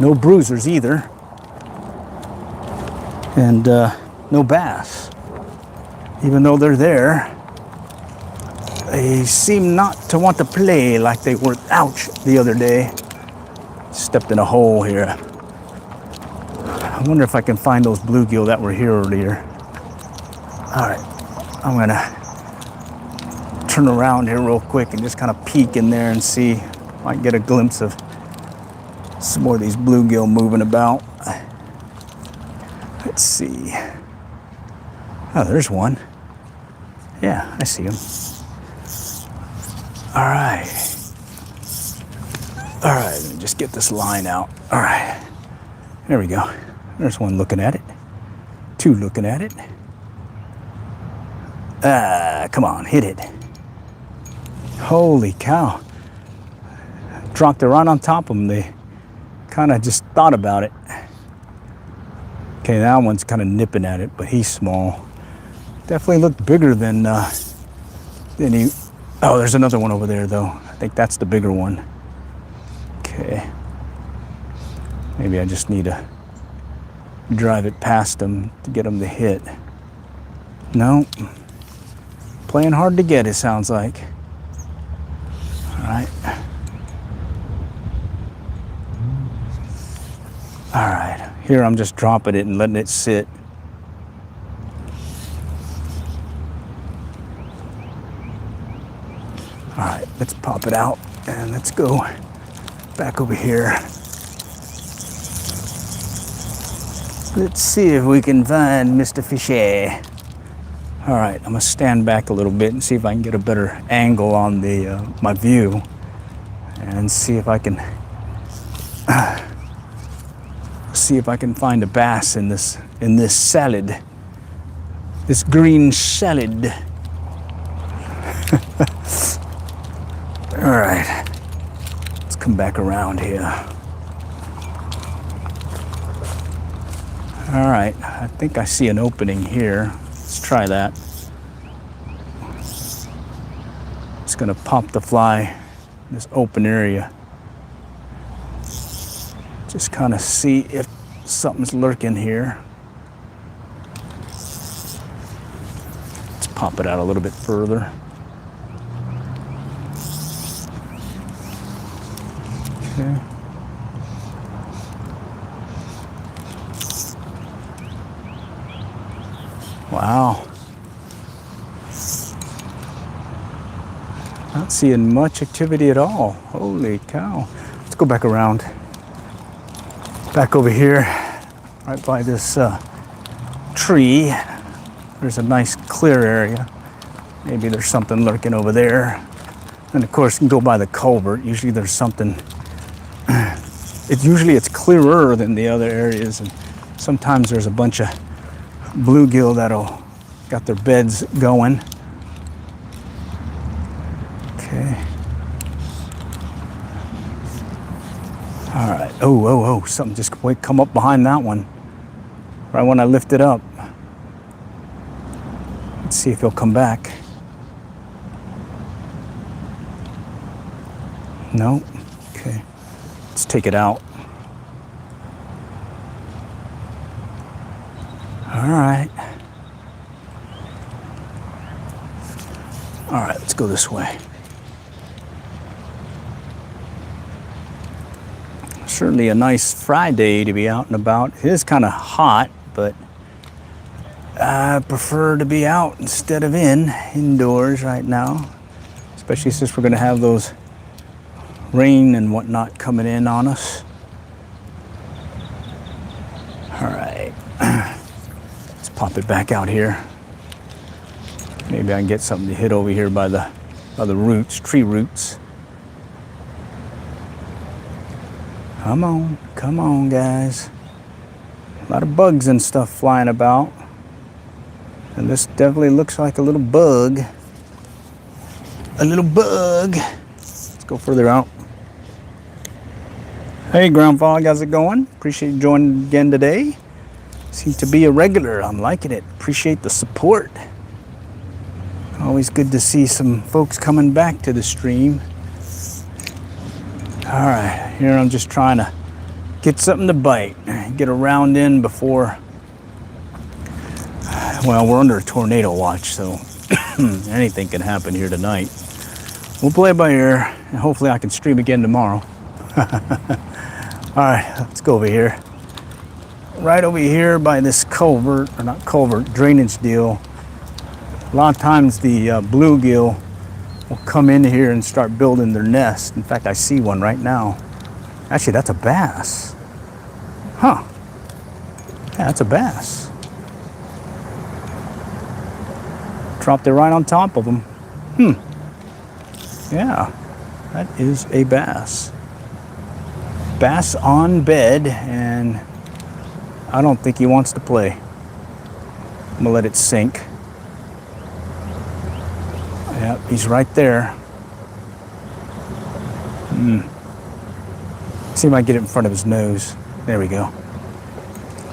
No bruisers either. And no bass. Even though they're there, they seem not to want to play like they were, ouch, the other day. Stepped in a hole here. I wonder if I can find those bluegill that were here earlier. All right, I'm gonna turn around here real quick and just kind of peek in there and see if I can get a glimpse of some more of these bluegill moving about. Let's see. Oh, there's one. Yeah, I see him. All right. All right, let me just get this line out. All right, there we go. There's one looking at it. 2 looking at it. Come on, hit it. Holy cow. Dropped it right on top of them. They kind of just thought about it. Okay, that one's kind of nipping at it, but he's small. Definitely looked bigger than he. Oh, there's another one over there, though. I think that's the bigger one. Okay. Maybe I just need to drive it past him to get him to hit. No. Playing hard to get, it sounds like. All right. All right. Here I'm just dropping it and letting it sit. All right, let's pop it out and let's go back over here. Let's see if we can find Mr. Fishy. All right, I'm gonna stand back a little bit and see if I can get a better angle on the my view, and see if I can find a bass in this salad, this green salad. All right, let's come back around here. All right, I think I see an opening here. Let's try that. Just gonna pop the fly in this open area. Just kind of see if something's lurking here. Let's pop it out a little bit further. Okay. Wow. Not seeing much activity at all. Holy cow. Let's go back around. Back over here, right by this tree. There's a nice clear area. Maybe there's something lurking over there. And of course, you can go by the culvert. Usually there's something. It's clearer than the other areas, and sometimes there's a bunch of bluegill that'll got their beds going. Okay. All right. Oh! Something just come up behind that one. Right when I lift it up. Let's see if he'll come back. No. Okay. Let's take it out. All right. All right, let's go this way. Certainly a nice Friday to be out and about. It is kind of hot, but I prefer to be out instead of indoors right now, especially since we're going to have those rain and whatnot coming in on us. All right. Let's pop it back out here. Maybe I can get something to hit over here by the roots, tree roots. Come on, guys. A lot of bugs and stuff flying about. And this definitely looks like a little bug. Let's go further out. Hey Ground Fog, how's it going? Appreciate you joining again today. Seems to be a regular. I'm liking it. Appreciate the support. Always good to see some folks coming back to the stream. All right, here I'm just trying to get something to bite. Get a round in before, well, we're under a tornado watch, so anything can happen here tonight. We'll play it by ear, and hopefully I can stream again tomorrow. All right, let's go over here. Right over here by this culvert, or not culvert, drainage deal. A lot of times the bluegill will come in here and start building their nest. In fact, I see one right now. Actually, that's a bass. Huh. Yeah, that's a bass. Dropped it right on top of them. Yeah, that is a bass. Bass on bed, and I don't think he wants to play. I'm gonna let it sink. Yep, he's right there. See if I can get it in front of his nose. There we go.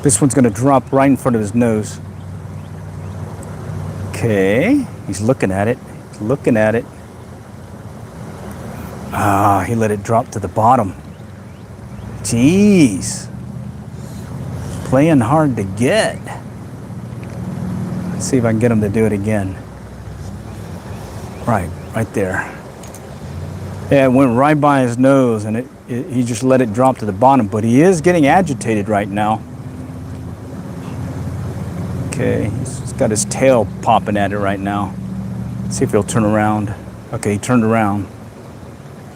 This one's gonna drop right in front of his nose. Okay, he's looking at it. He's looking at it. Ah, he let it drop to the bottom. Jeez. Playing hard to get. Let's see if I can get him to do it again. Right there. Yeah, it went right by his nose, and he just let it drop to the bottom, but he is getting agitated right now. Okay, he's got his tail popping at it right now. Let's see if he'll turn around. Okay, he turned around.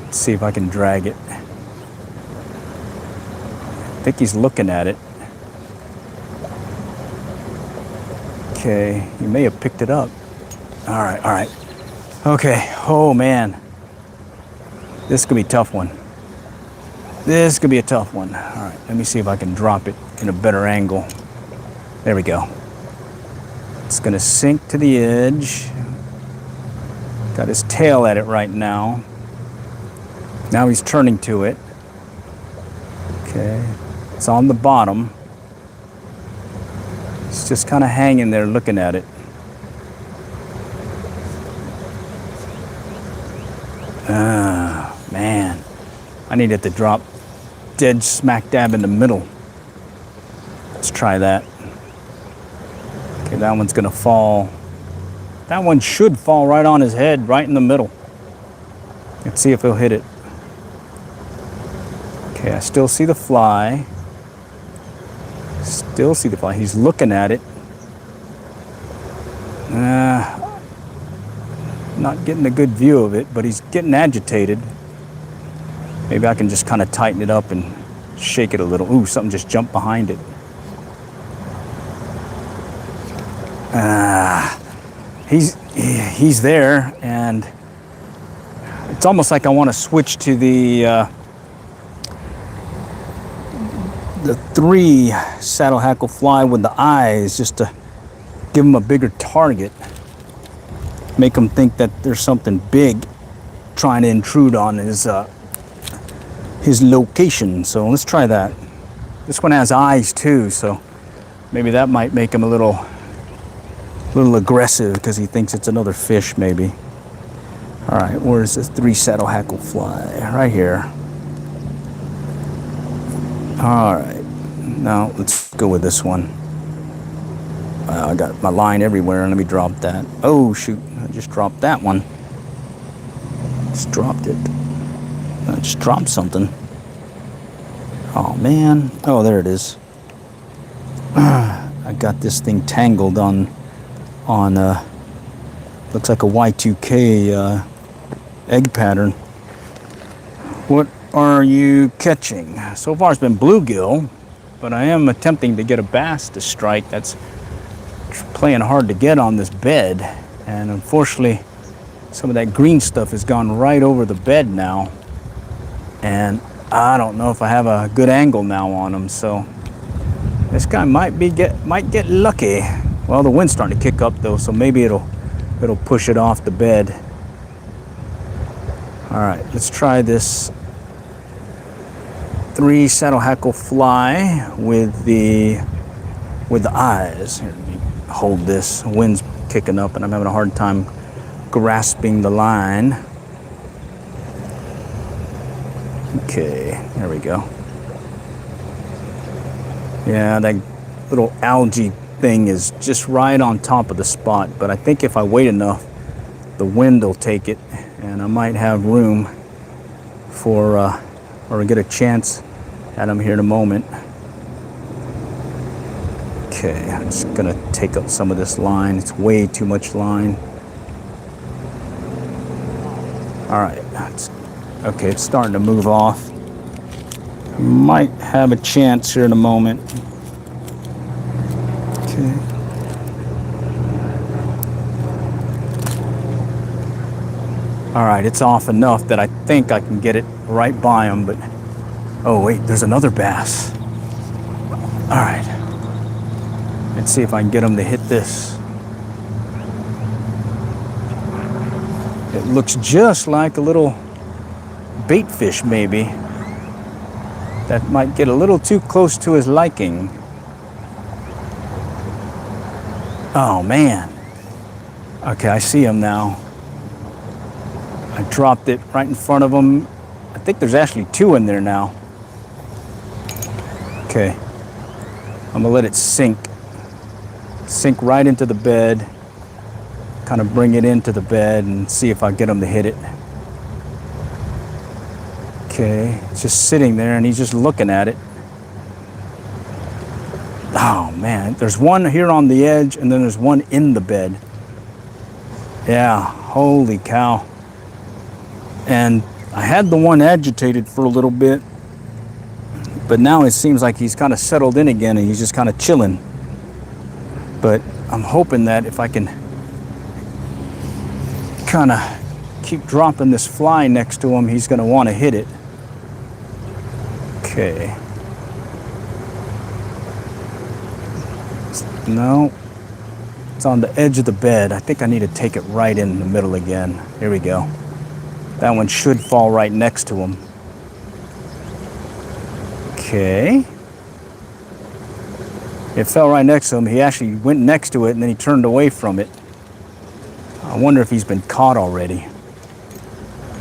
Let's see if I can drag it. I think he's looking at it. Okay, he may have picked it up. All right. Okay, oh man. This could be a tough one. This could be a tough one. All right, let me see if I can drop it in a better angle. There we go. It's gonna sink to the edge. Got his tail at it right now. Now he's turning to it. Okay, it's on the bottom. It's just kind of hanging there looking at it. Ah, man. I need it to drop dead smack dab in the middle. Let's try that. Okay, that one's gonna fall. That one should fall right on his head, right in the middle. Let's see if he'll hit it. Okay, I still see the fly. Still see the fly. He's looking at it. Not getting a good view of it, but he's getting agitated. Maybe I can just kind of tighten it up and shake it a little. Ooh, something just jumped behind it. He's there, and it's almost like I want to switch to the 3 saddle hackle fly with the eyes, just to give him a bigger target. Make him think that there's something big trying to intrude on his location. So let's try that. This one has eyes too, so maybe that might make him a little aggressive because he thinks it's another fish maybe. All right, where's this 3 saddle hackle fly? Right here. All right, now let's go with this one. I got my line everywhere. Let me drop that. Oh shoot, I just dropped that one. Just dropped it. I just dropped something. Oh man, oh there it is. I got this thing tangled on looks like a Y2K egg pattern. What are you catching? So far it's been bluegill, but I am attempting to get a bass to strike. That's playing hard to get on this bed, and unfortunately some of that green stuff has gone right over the bed now, and I don't know if I have a good angle now on him, so this guy might get lucky. Well, the wind's starting to kick up though, so maybe it'll push it off the bed. All right, let's try this 3 saddle hackle fly with the eyes. Here, let me hold this. Wind's kicking up and I'm having a hard time grasping the line. Okay, there we go. Yeah, that little algae thing is just right on top of the spot, but I think if I wait enough, the wind will take it and I might have room for or get a chance at him here in a moment. Okay, I'm just gonna take up some of this line. It's way too much line. All right, okay, it's starting to move off. Might have a chance here in a moment. Okay. All right, it's off enough that I think I can get it right by him, but oh wait, there's another bass. All right, let's see if I can get him to hit this. It looks just like a little bait fish maybe. That might get a little too close to his liking. Oh man. Okay, I see him now. I dropped it right in front of him. I think there's actually 2 in there now. Okay. I'm gonna let it sink. Sink right into the bed. Kind of bring it into the bed and see if I get him to hit it. Okay, it's just sitting there and he's just looking at it. Oh man, there's one here on the edge and then there's one in the bed. Yeah, holy cow. And I had the one agitated for a little bit, but now it seems like he's kind of settled in again and he's just kind of chilling. But I'm hoping that if I can kind of keep dropping this fly next to him, he's going to want to hit it. Okay. No, it's on the edge of the bed. I think I need to take it right in the middle again. Here we go. That one should fall right next to him. Okay. It fell right next to him. He actually went next to it and then he turned away from it. I wonder if he's been caught already.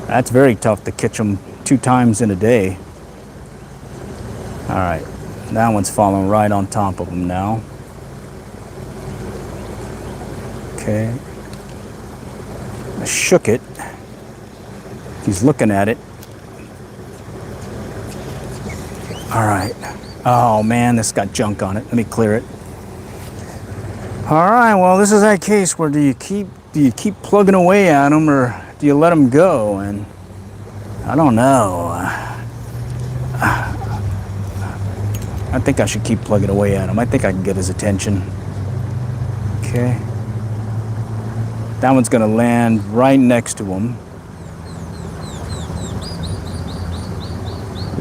That's very tough to catch him 2 times in a day. All right, that one's falling right on top of him now. Okay. I shook it. He's looking at it. All right. Oh man, this got junk on it. Let me clear it. All right, well, this is that case where do you keep plugging away at them or do you let them go? And I don't know. I think I should keep plugging away at him. I think I can get his attention. Okay. That one's gonna land right next to him.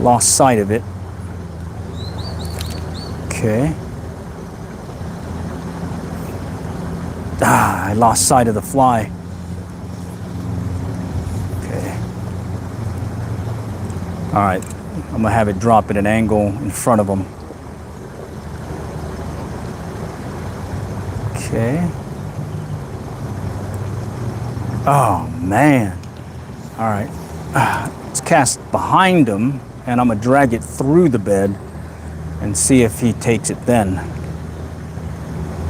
Lost sight of it. Okay. I lost sight of the fly. Okay. All right, I'm gonna have it drop at an angle in front of him. Okay. Oh man. All right. It's cast behind him and I'm gonna drag it through the bed and see if he takes it then.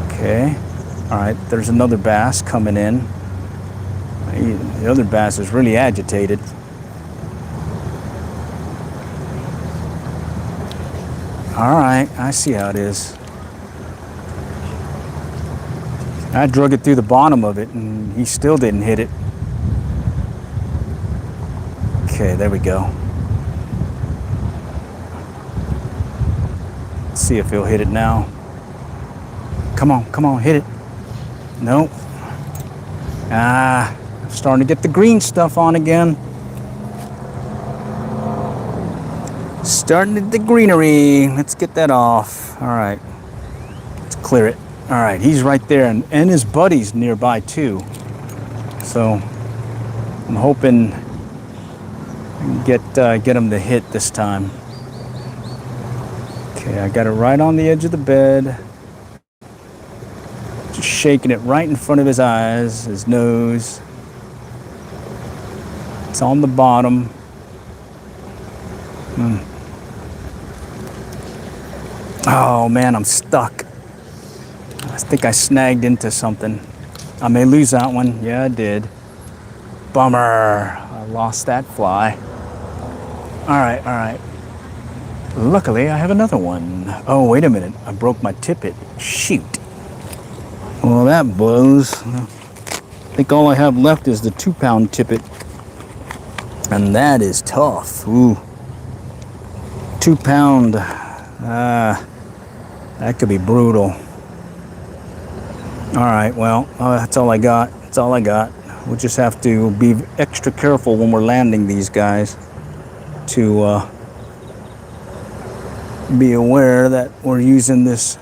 Okay. All right, there's another bass coming in. The other bass is really agitated. All right, I see how it is. I drug it through the bottom of it and he still didn't hit it. Okay, there we go. Let's see if he'll hit it now. Come on, hit it. Nope. I'm starting to get the green stuff on again. Starting at the greenery. Let's get that off. All right. Let's clear it. All right, he's right there, and his buddy's nearby too. So I'm hoping I can get him to hit this time. Okay, I got it right on the edge of the bed. Just shaking it right in front of his eyes, his nose. It's on the bottom. Oh man, I'm stuck. I think I snagged into something. I may lose that one. Yeah, I did. Bummer. I lost that fly. All right. Luckily, I have another one. Oh, wait a minute. I broke my tippet. Shoot. Well, that blows. I think all I have left is the 2-pound tippet. And that is tough. Ooh. 2-pound. That could be brutal. All right, well, that's all I got. That's all I got. We'll just have to be extra careful when we're landing these guys to be aware that we're using this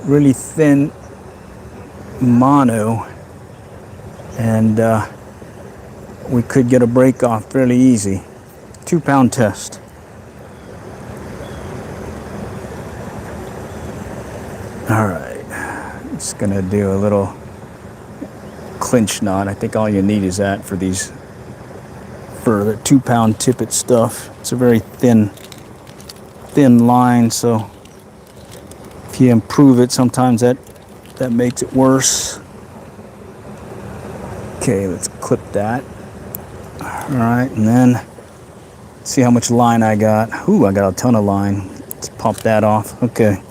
really thin mono, and we could get a break off fairly easy. 2-pound test. All right, just gonna do a little clinch knot. I think all you need is that for the 2-pound tippet stuff. It's a very thin line, so if you improve it, sometimes that makes it worse. Okay, let's clip that. All right, and then see how much line I got. Ooh, I got a ton of line. Let's pop that off. Okay.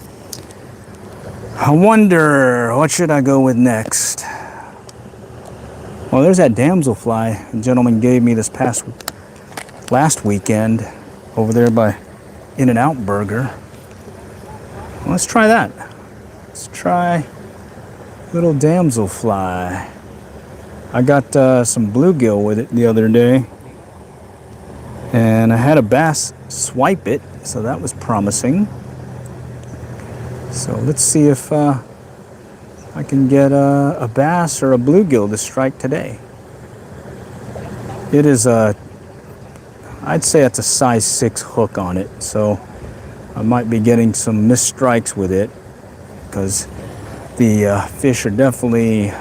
I wonder, what should I go with next? Well, there's that damselfly a gentleman gave me last weekend over there by In-N-Out Burger. Well, let's try that. Let's try little damselfly. I got some bluegill with it the other day, and I had a bass swipe it, so that was promising. So let's see if I can get a bass or a bluegill to strike today. It is I'd say it's a size 6 hook on it, so I might be getting some missed strikes with it because the fish are definitely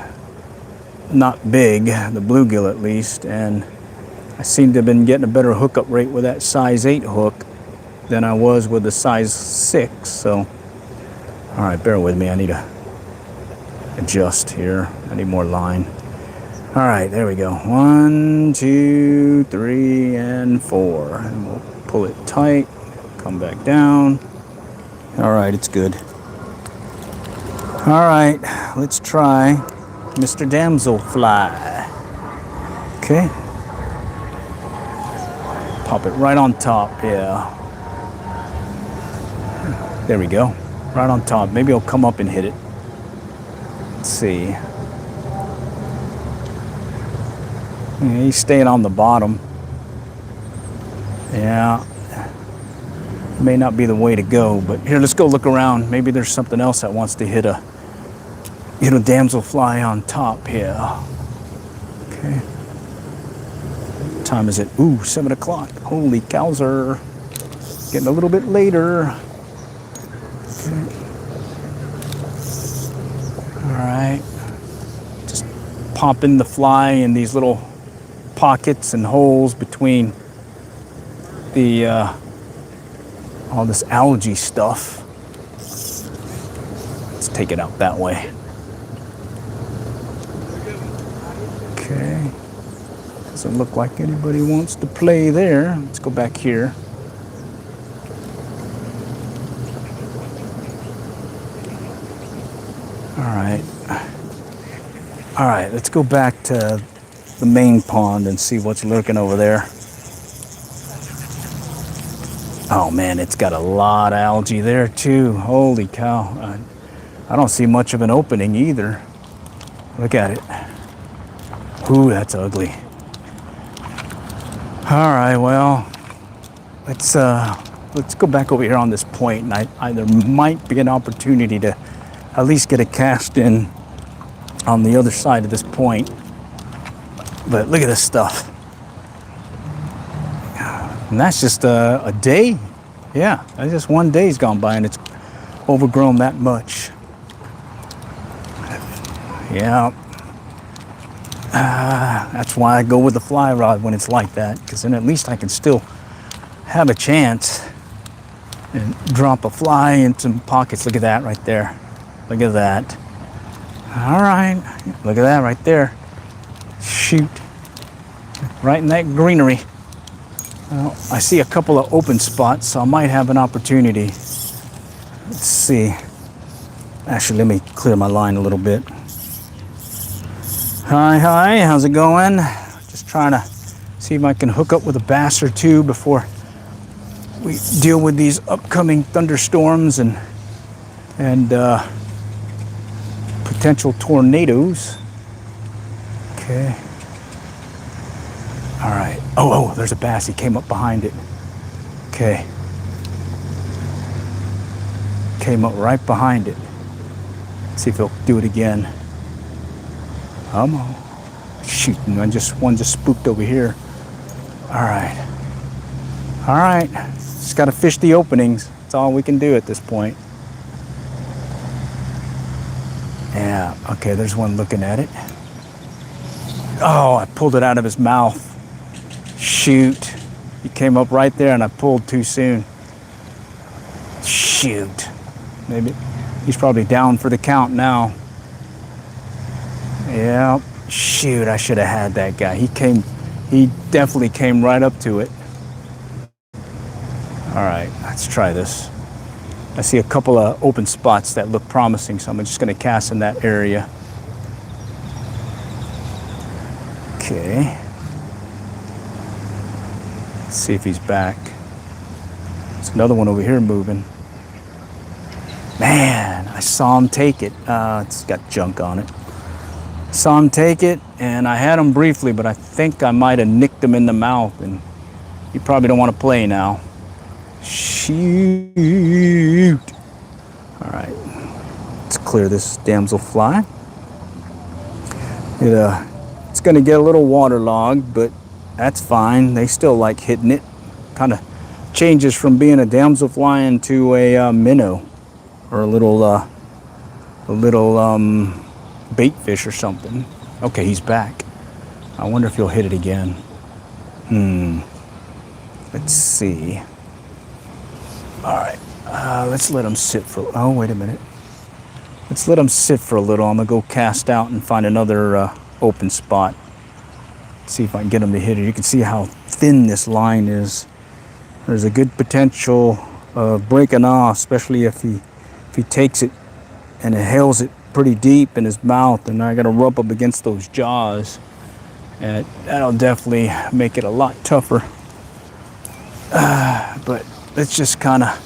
not big, the bluegill at least, and I seem to have been getting a better hookup rate with that size 8 hook than I was with the size 6, so all right, bear with me. I need to adjust here. I need more line. All right, there we go. 1, 2, 3, and 4. And we'll pull it tight, come back down. All right, it's good. All right, let's try Mr. Damselfly. Okay. Pop it right on top, yeah. There we go. Right on top. Maybe he'll come up and hit it. Let's see. Yeah, he's staying on the bottom. Yeah. May not be the way to go, but here, let's go look around. Maybe there's something else that wants to hit a damselfly on top here. Okay. What time is it? Ooh, 7 o'clock. Holy cowser. Getting a little bit later. All right, just popping the fly in these little pockets and holes between the all this algae stuff. Let's take it out that way. Okay, doesn't look like anybody wants to play there. Let's go back here. All right, let's go back to the main pond and see what's lurking over there. Oh man, it's got a lot of algae there too. Holy cow. I don't see much of an opening either. Look at it. Ooh, that's ugly. All right, well, let's go back over here on this point, and there might be an opportunity to at least get a cast in on the other side of this point. But look at this stuff. And that's just a day Yeah, that's just one day's gone by and it's overgrown that much. Yeah. That's why I go with the fly rod when it's like that, because then at least I can still have a chance and drop a fly in some pockets. Look at that right there. Look at that. All right. Look at that right there. Shoot. Right in that greenery. Well, I see a couple of open spots, so I might have an opportunity. Let's see. Actually, let me clear my line a little bit. Hi, how's it going? Just trying to see if I can hook up with a bass or two before we deal with these upcoming thunderstorms and potential tornadoes. Okay. All right. Oh, there's a bass. He came up behind it. Okay. Came up right behind it. Let's see if he'll do it again. Come on. Shoot, one just spooked over here. All right. All right. Just got to fish the openings. That's all we can do at this point. Yeah, okay, there's one looking at it. Oh, I pulled it out of his mouth. Shoot. He came up right there and I pulled too soon. Shoot. Maybe he's probably down for the count now. Yeah, shoot, I should have had that guy. He definitely came right up to it. All right, let's try this. I see a couple of open spots that look promising, so I'm just gonna cast in that area. Okay. Let's see if he's back. There's another one over here moving. Man, I saw him take it. It's got junk on it. Saw him take it, and I had him briefly, but I think I might have nicked him in the mouth, and you probably don't want to play now. Shoot. All right, let's clear this damselfly. It's gonna get a little waterlogged, but that's fine. They still like hitting it. Kind of changes from being a damselfly into a minnow, or a little bait fish or something. Okay, he's back. I wonder if he'll hit it again. Let's see. All right, let's let him sit for, oh, wait a minute. Let's let him sit for a little. I'm gonna go cast out and find another open spot. See if I can get him to hit it. You can see how thin this line is. There's a good potential of breaking off, especially if he takes it and inhales it pretty deep in his mouth, and I gotta rub up against those jaws. And that'll definitely make it a lot tougher. But let's just kind of,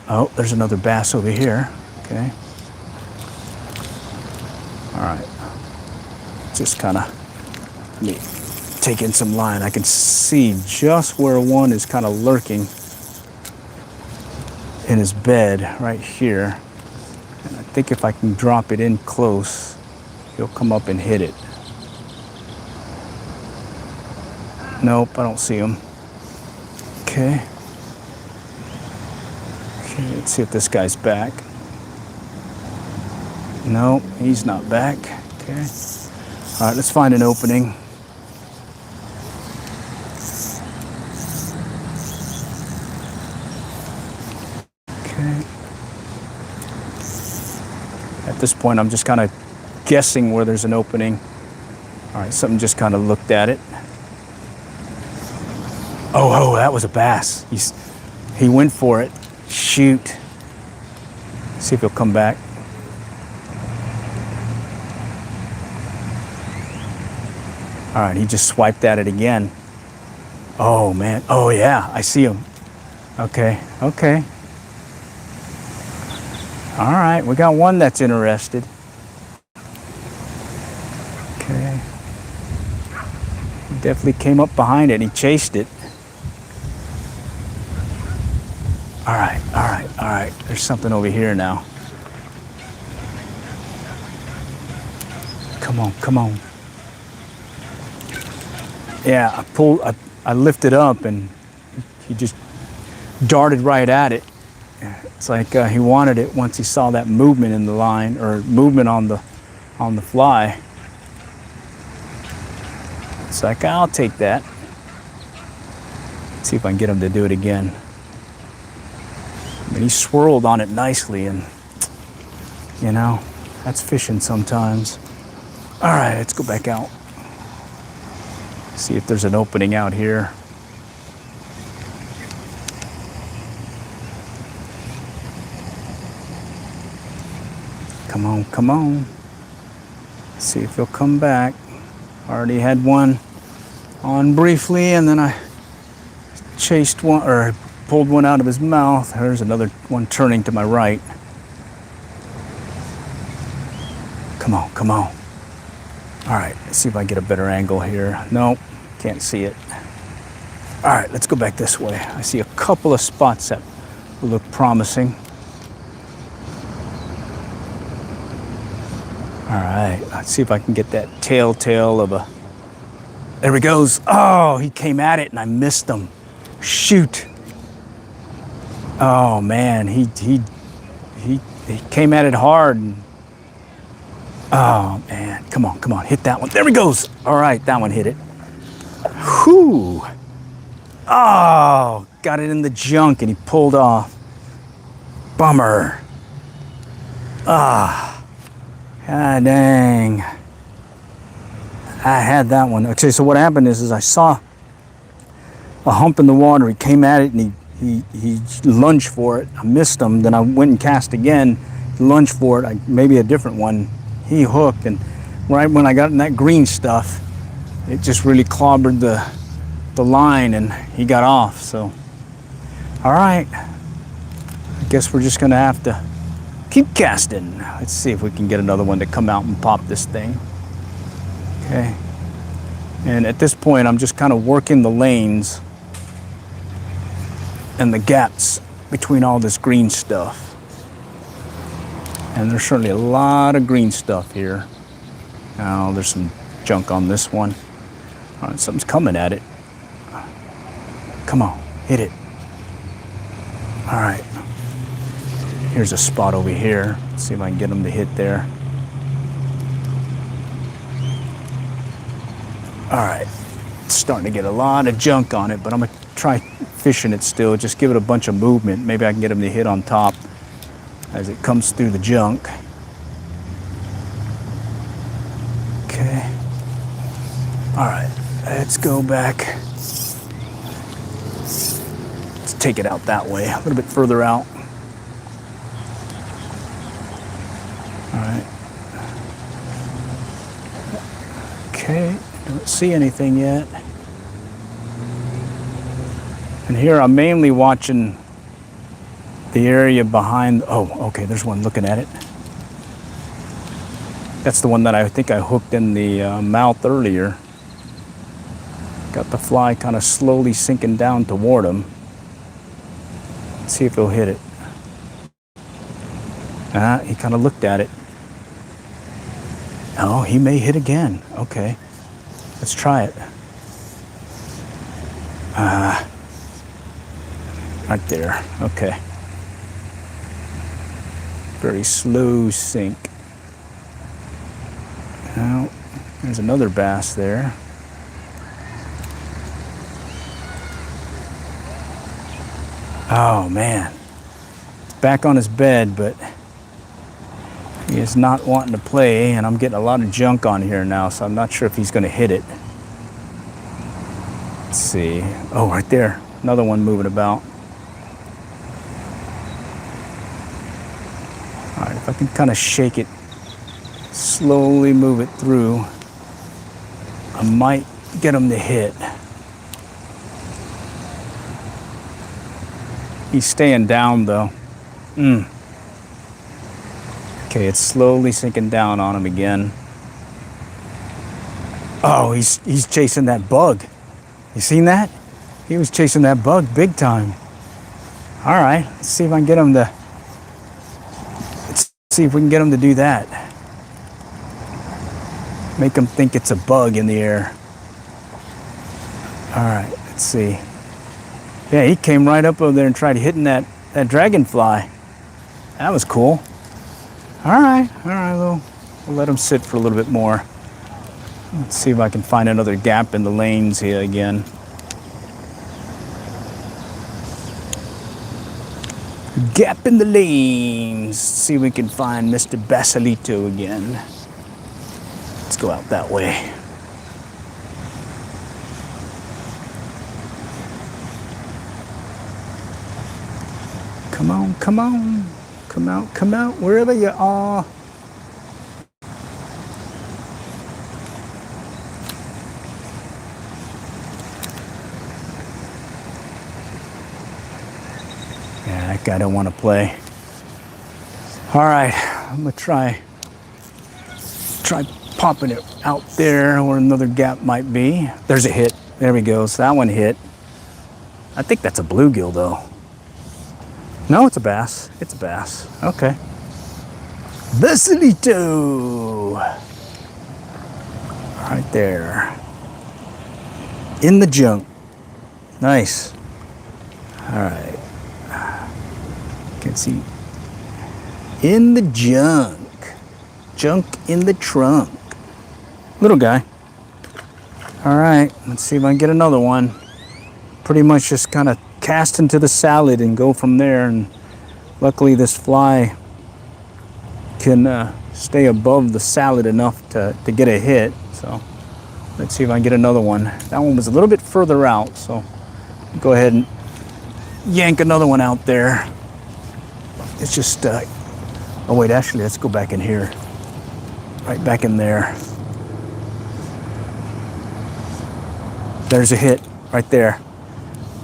oh, there's another bass over here. Okay. All right. Just kind of take in some line. I can see just where one is kind of lurking in his bed right here. And I think if I can drop it in close, he'll come up and hit it. Nope, I don't see him. Okay. Okay, let's see if this guy's back. No, he's not back. Okay. All right, let's find an opening. Okay. At this point, I'm just kind of guessing where there's an opening. All right, something just kind of looked at it. Oh, that was a bass. He went for it. Shoot. See if he'll come back. All right, he just swiped at it again. Oh, man. Oh, yeah, I see him. Okay. All right, we got one that's interested. Okay. He definitely came up behind it and he chased it. All right. There's something over here now. Come on. Yeah, I lifted up and he just darted right at it. It's like he wanted it once he saw that movement in the line, or movement on the fly. It's like, I'll take that. Let's see if I can get him to do it again. I mean, he swirled on it nicely, and you know, that's fishing sometimes. All right, let's go back out. See if there's an opening out here. Come on, come on. See if he'll come back. Already had one on briefly, and then I chased one, or pulled one out of his mouth. There's another one turning to my right. Come on, come on. All right, let's see if I get a better angle here. Nope, can't see it. All right, let's go back this way. I see a couple of spots that look promising. All right, let's see if I can get that tail of a... There he goes. Oh, he came at it and I missed him. Shoot. Oh man, he came at it hard. And, oh man, come on, hit that one. There he goes. All right, that one hit it. Whew. Oh, got it in the junk and he pulled off. Bummer. Ah. Ah, dang. I had that one. Okay, so what happened is I saw a hump in the water. He came at it and he lunged for it. I missed him. Then I went and cast again, lunged for it. Maybe a different one. He hooked, and right when I got in that green stuff, it just really clobbered the line and he got off. So, all right. I guess we're just gonna have to keep casting. Let's see if we can get another one to come out and pop this thing. Okay. And at this point, I'm just kind of working the lanes and the gaps between all this green stuff. And there's certainly a lot of green stuff here. Now, there's some junk on this one. All right, something's coming at it. Come on, hit it. All right. Here's a spot over here. Let's see if I can get them to hit there. All right, it's starting to get a lot of junk on it, but I'm gonna try fishing it still. Just give it a bunch of movement. Maybe I can get them to hit on top as it comes through the junk. Okay. All right, let's go back. Let's take it out that way, a little bit further out. All right. Okay, don't see anything yet. And here I'm mainly watching the area behind. Oh, okay, there's one looking at it. That's the one that I think I hooked in the mouth earlier. Got the fly kind of slowly sinking down toward him. Let's see if he'll hit it. He kind of looked at it. Oh, he may hit again. Okay, let's try it. Right there. Okay. Very slow sink. Now, there's another bass there. Oh man, it's back on his bed, but he is not wanting to play, and I'm getting a lot of junk on here now, so I'm not sure if he's going to hit it. Let's see. Oh, right there. Another one moving about. All right, if I can kind of shake it, slowly move it through, I might get him to hit. He's staying down though. Okay, it's slowly sinking down on him again. Oh, he's chasing that bug. You seen that? He was chasing that bug big time. All right, let's see if I can get him to. Let's see if we can get him to do that. Make him think it's a bug in the air. All right, let's see. Yeah, he came right up over there and tried hitting that dragonfly. That was cool. All right, we'll let him sit for a little bit more. Let's see if I can find another gap in the lanes here again. Gap in the lanes. See if we can find Mr. Basilito again. Let's go out that way. Come on, come on. Come out, wherever you are. Yeah, that guy don't want to play. All right, I'm gonna try popping it out there where another gap might be. There's a hit. There we go. So that one hit. I think that's a bluegill though. No, it's a bass. It's a bass. Okay. Basilito. Right there. In the junk. Nice. All right. Can see. In the junk. Junk in the trunk. Little guy. All right. Let's see if I can get another one. Pretty much just kind of cast into the salad and go from there, and luckily this fly can stay above the salad enough to get a hit. So let's see if I can get another one. That one was a little bit further out, so go ahead and yank another one out there. It's just oh wait, actually let's go back in here, right back in there. There's a hit right there.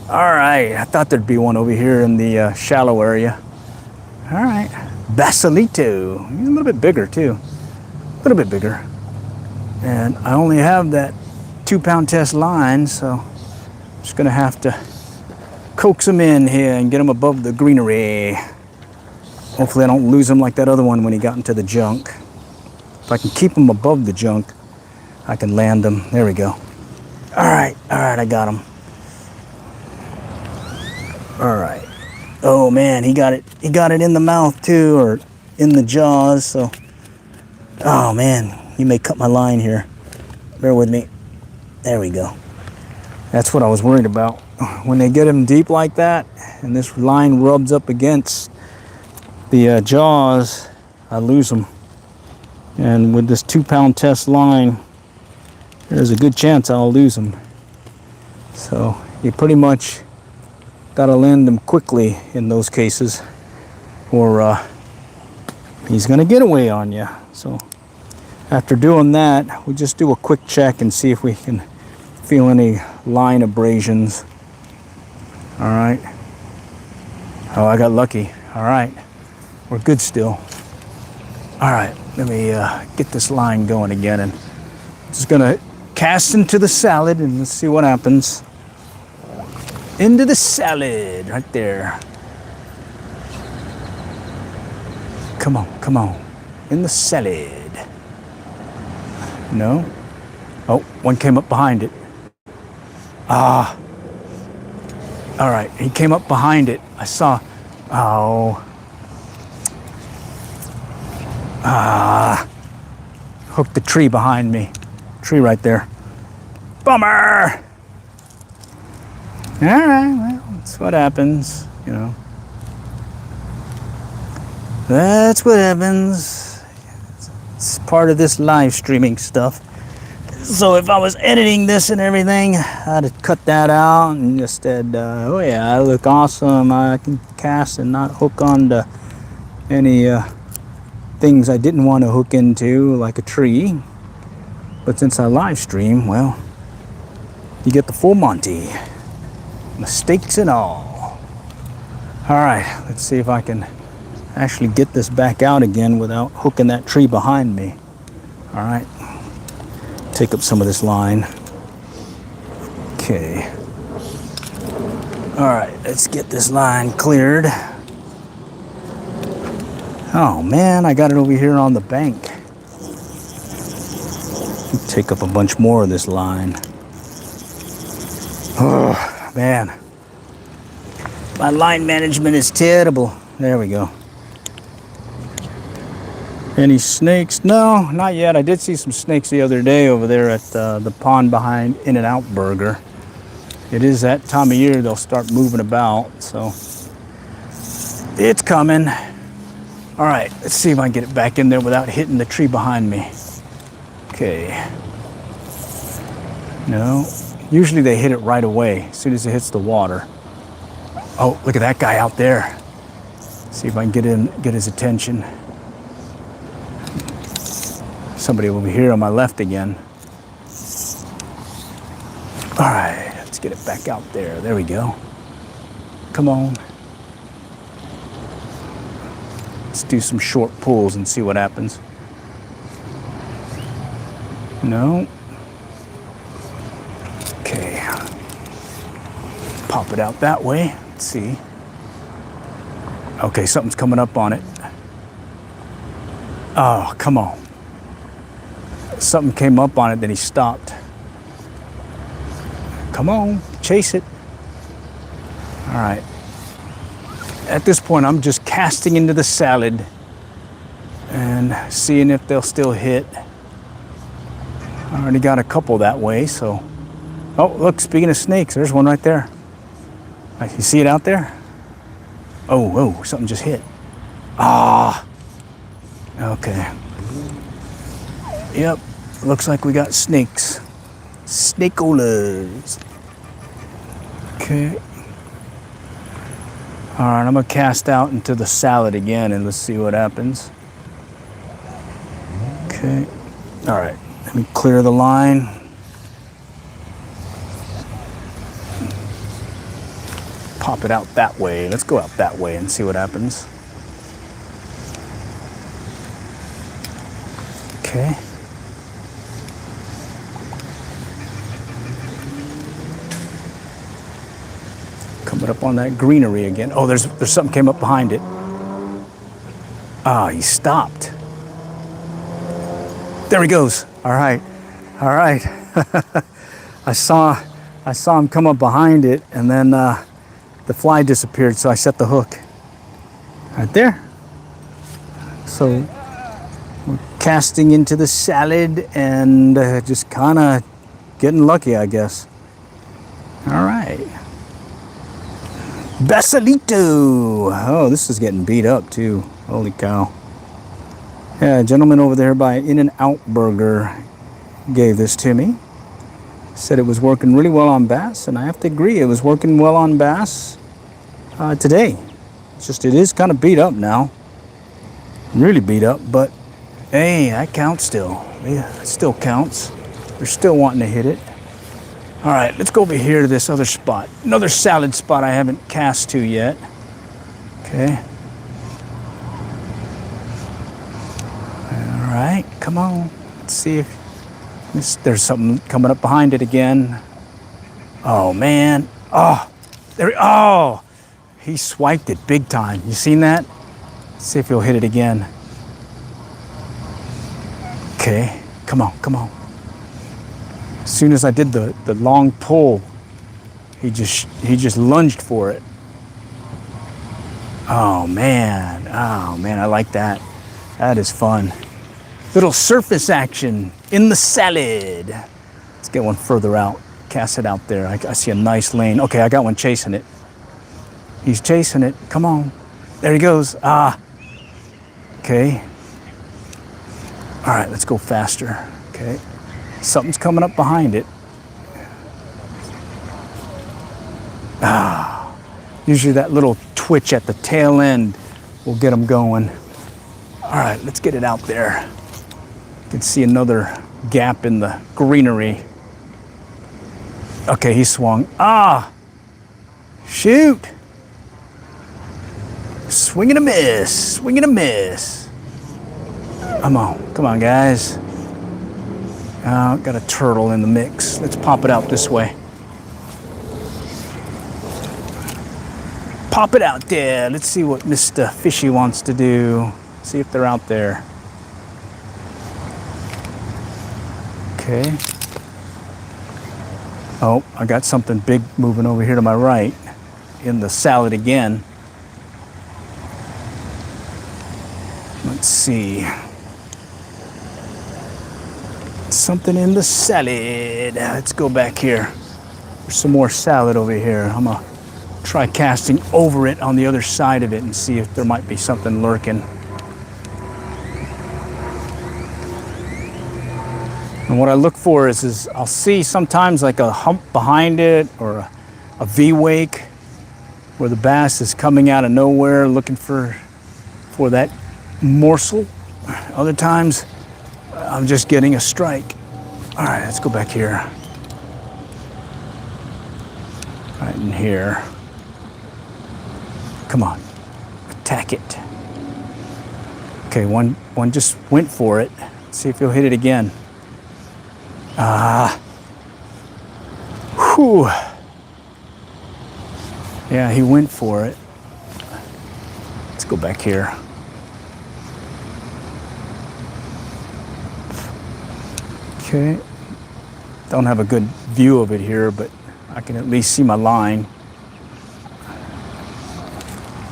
All right, I thought there'd be one over here in the shallow area. All right, Basilito. He's a little bit bigger too, a little bit bigger. And I only have that 2-pound test line, so I'm just gonna have to coax him in here and get him above the greenery. Hopefully I don't lose him like that other one when he got into the junk. If I can keep him above the junk, I can land him. There we go. All right, I got him. All right. Oh man, he got it in the mouth too, or in the jaws. So, oh man, you may cut my line here. Bear with me. There we go. That's what I was worried about. When they get him deep like that, and this line rubs up against the jaws, I lose them. And with this 2-pound test line, there's a good chance I'll lose them. So you pretty much gotta land them quickly in those cases, or he's gonna get away on you. So after doing that, we just do a quick check and see if we can feel any line abrasions. All right. Oh, I got lucky. All right, we're good still. All right, let me get this line going again, and just gonna cast into the salad and let's see what happens. Into the salad, right there. Come on. In the salad. No? Oh, one came up behind it. Ah. All right, he came up behind it. I saw. Oh. Ah. Hooked the tree behind me. Tree right there. Bummer! All right, well, that's what happens, you know. That's what happens. It's part of this live streaming stuff. So if I was editing this and everything, I'd have cut that out and just said, oh yeah, I look awesome. I can cast and not hook onto any things I didn't want to hook into, like a tree. But since I live stream, well, you get the full Monty. Mistakes and all. All right, let's see if I can actually get this back out again without hooking that tree behind me. All right, take up some of this line. Okay. All right, let's get this line cleared. Oh man, I got it over here on the bank. Take up a bunch more of this line. Oh man, My line management is terrible. There we go. Any snakes? No, not yet. I did see some snakes the other day over there at the pond behind In-N-Out Burger. It is that time of year they'll start moving about, so it's coming. All right, let's see if I can get it back in there without hitting the tree behind me. Okay. No, usually they hit it right away as soon as it hits the water. Oh, look at that guy out there. See if I can get his attention. Somebody over here on my left again. All right, let's get it back out there. There we go. Come on. Let's do some short pulls and see what happens. No. Okay. Pop it out that way. Let's see. Okay, something's coming up on it. Oh, come on. Something came up on it, then he stopped. Come on, chase it. All right. At this point, I'm just casting into the salad and seeing if they'll still hit. I already got a couple that way, so. Oh, look, speaking of snakes, there's one right there. You see it out there? Oh, something just hit. Ah. Okay. Yep, looks like we got snakes. Snakeolas. Okay. All right, I'm gonna cast out into the salad again and let's see what happens. Okay. All right, let me clear the line. Pop it out that way. Let's go out that way and see what happens. Okay. Coming up on that greenery again. Oh, there's something came up behind it. Ah, he stopped. There he goes. All right. I saw him come up behind it, and then the fly disappeared, so I set the hook right there. So we're casting into the salad and just kind of getting lucky, I guess. All right. Basilito. Oh, this is getting beat up too. Holy cow. Yeah, a gentleman over there by In-N-Out Burger gave this to me. Said it was working really well on bass, and I have to agree, it was working well on bass today. It's just, it is kind of beat up now. Really beat up, but hey, that counts still. Yeah, it still counts. They're still wanting to hit it. All right, let's go over here to this other spot. Another salad spot I haven't cast to yet. Okay. All right, come on. Let's see if there's something coming up behind it again. Oh, man. Oh, he swiped it big time. You seen that? Let's see if he'll hit it again. Okay, come on. As soon as I did the long pull, he just lunged for it. Oh man, I like that. That is fun. Little surface action in the salad. Let's get one further out. Cast it out there. I see a nice lane. Okay, I got one chasing it. He's chasing it. Come on. There he goes. Okay. All right, let's go faster. Okay. Something's coming up behind it. Usually that little twitch at the tail end will get them going. All right, let's get it out there. You can see another gap in the greenery. Okay, he swung. Shoot. Swing and a miss. Come on, guys. Got a turtle in the mix. Let's pop it out this way. Pop it out there. Let's see what Mr. Fishy wants to do. See if they're out there. Okay. Oh, I got something big moving over here to my right. in the salad again. Let's see. Something in the salad. Let's go back here. There's some more salad over here. I'm gonna try casting over it on the other side of it and see if there might be something lurking. And what I look for is I'll see sometimes like a hump behind it or a V-wake where the bass is coming out of nowhere looking for that morsel. Other times I'm just getting a strike. All right, let's go back here. Right in here. Come on, attack it. Okay, one just went for it. Let's see if he'll hit it again. Whew. Yeah, he went for it. Let's go back here. Okay. Don't have a good view of it here, but I can at least see my line.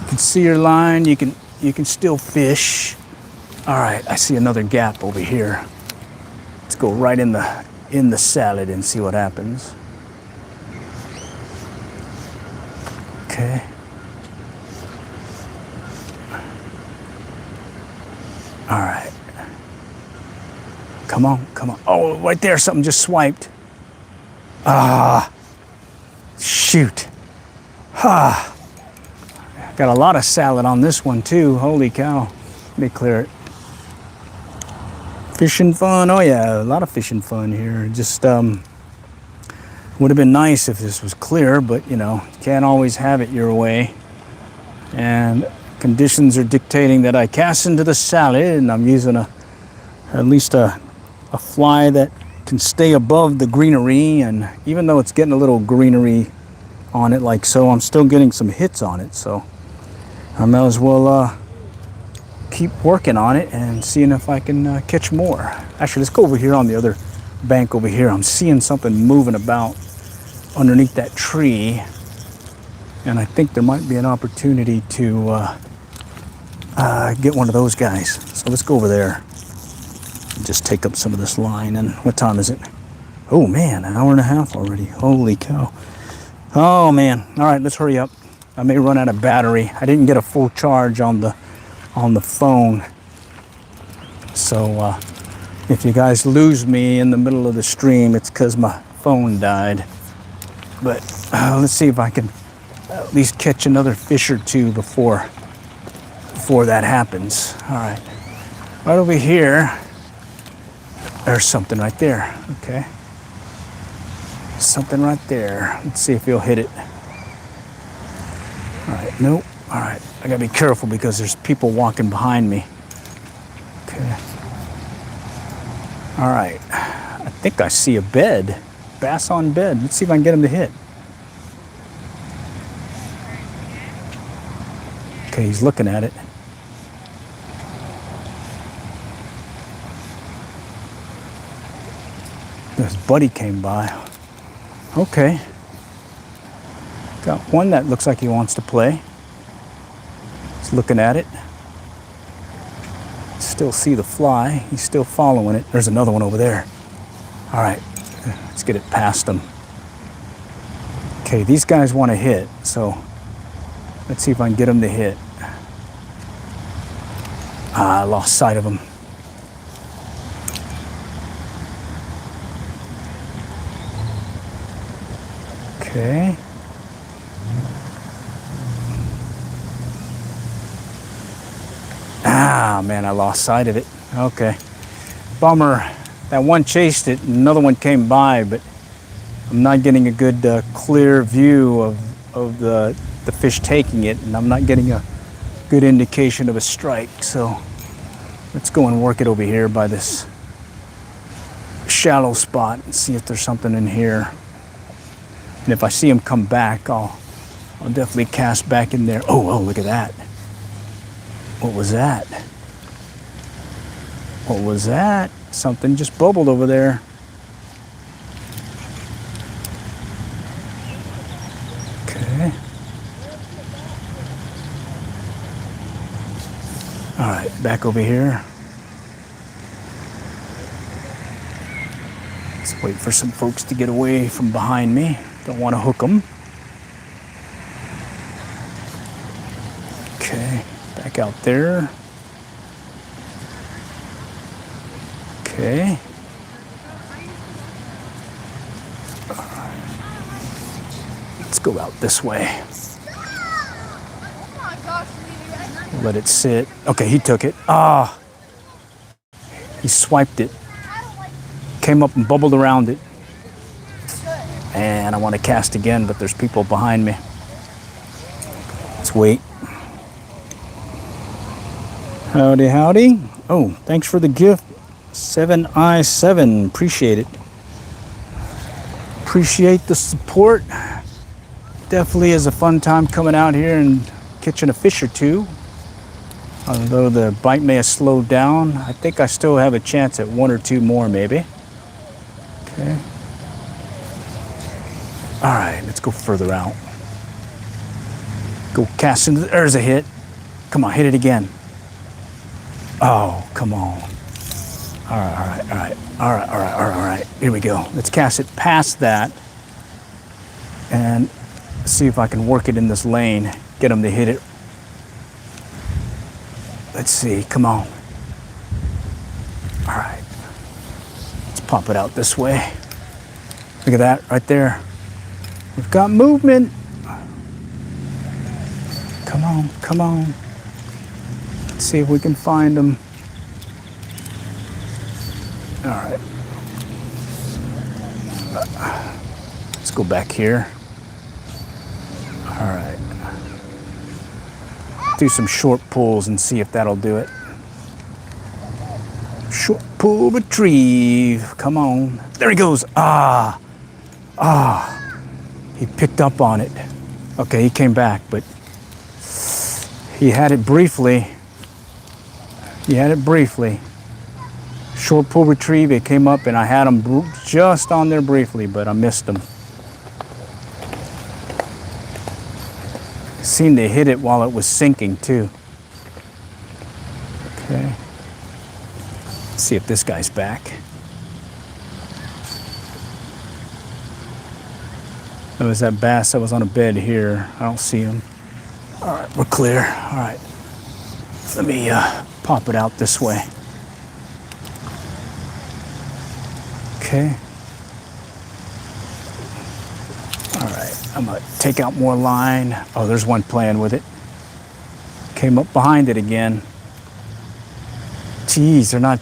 You can see your line, you can still fish. All right, I see another gap over here. Let's go right in the salad and see what happens. Okay. All right. Come on, come on. Oh, right there, something just swiped. Shoot. Got a lot of salad on this one too. Holy cow. Let me clear it. Fishing fun. Oh yeah, a lot of fishing fun here. Just would have been nice if this was clear, but you know, can't always have it your way. And conditions are dictating that I cast into the salad, and I'm using at least a fly that can stay above the greenery. And even though it's getting a little greenery on it like so, I'm still getting some hits on it. So I might as well keep working on it and seeing if I can catch more. Actually, let's go over here on the other bank over here. I'm seeing something moving about underneath that tree, and I think there might be an opportunity to get one of those guys. So let's go over there and just take up some of this line. And what time is it? Oh man, an hour and a half already. Holy cow. Oh man. All right, let's hurry up. I may run out of battery. I didn't get a full charge on the phone. So if you guys lose me in the middle of the stream, it's because my phone died. But let's see if I can at least catch another fish or two before that happens. All right. Right over here, there's something right there. Okay. Something right there. Let's see if he'll hit it. All right, nope. All right, I gotta be careful because there's people walking behind me. Okay. All right, I think I see a bed, bass on bed. Let's see if I can get him to hit. Okay, he's looking at it. His buddy came by. Okay. Got one that looks like he wants to play. He's looking at it. Still see the fly. He's still following it. There's another one over there. All right, let's get it past him. Okay, these guys want to hit, so let's see if I can get them to hit. I lost sight of him. Okay. Ah, man, I lost sight of it. Okay. Bummer. That one chased it, and another one came by, but I'm not getting a good clear view of the fish taking it, and I'm not getting a good indication of a strike. So let's go and work it over here by this shallow spot and see if there's something in here. And if I see him come back, I'll definitely cast back in there. Oh, look at that. What was that? What was that? Something just bubbled over there. Okay. back over here. Let's wait for some folks to get away from behind me. Don't want to hook them. Okay, back out there. Okay. Let's go out this way. Let it sit. Okay, he took it. Ah, he swiped it. Came up and bubbled around it. And I want to cast again, but there's people behind me. Let's wait. Howdy, howdy. Oh, thanks for the gift. 7i7. Appreciate it. Appreciate the support. Definitely is a fun time coming out here and catching a fish or two. Although the bite may have slowed down, I think I still have a chance at one or two more maybe. Okay. All right, let's go further out. Go cast into there's a hit. Come on, hit it again. Oh, come on. All right. Here we go. Let's cast it past that and see if I can work it in this lane. Get them to hit it. Let's see, come on. All right. Let's pop it out this way. Look at that right there. We've got movement. Come on, come on. Let's see if we can find them. All right. Let's go back here. All right. Do some short pulls and see if that'll do it. Short pull retrieve. Come on. There he goes. He picked up on it. Okay, he came back, but he had it briefly. Short pull retrieve. It came up and I had him just on there briefly, but I missed him. Seemed to hit it while it was sinking too. Okay. Let's see if this guy's back. That was that bass that was on a bed here. I don't see him. All right, we're clear. All right. Let me pop it out this way. Okay. All right, I'm gonna take out more line. Oh, there's one playing with it. Came up behind it again. Geez, they're not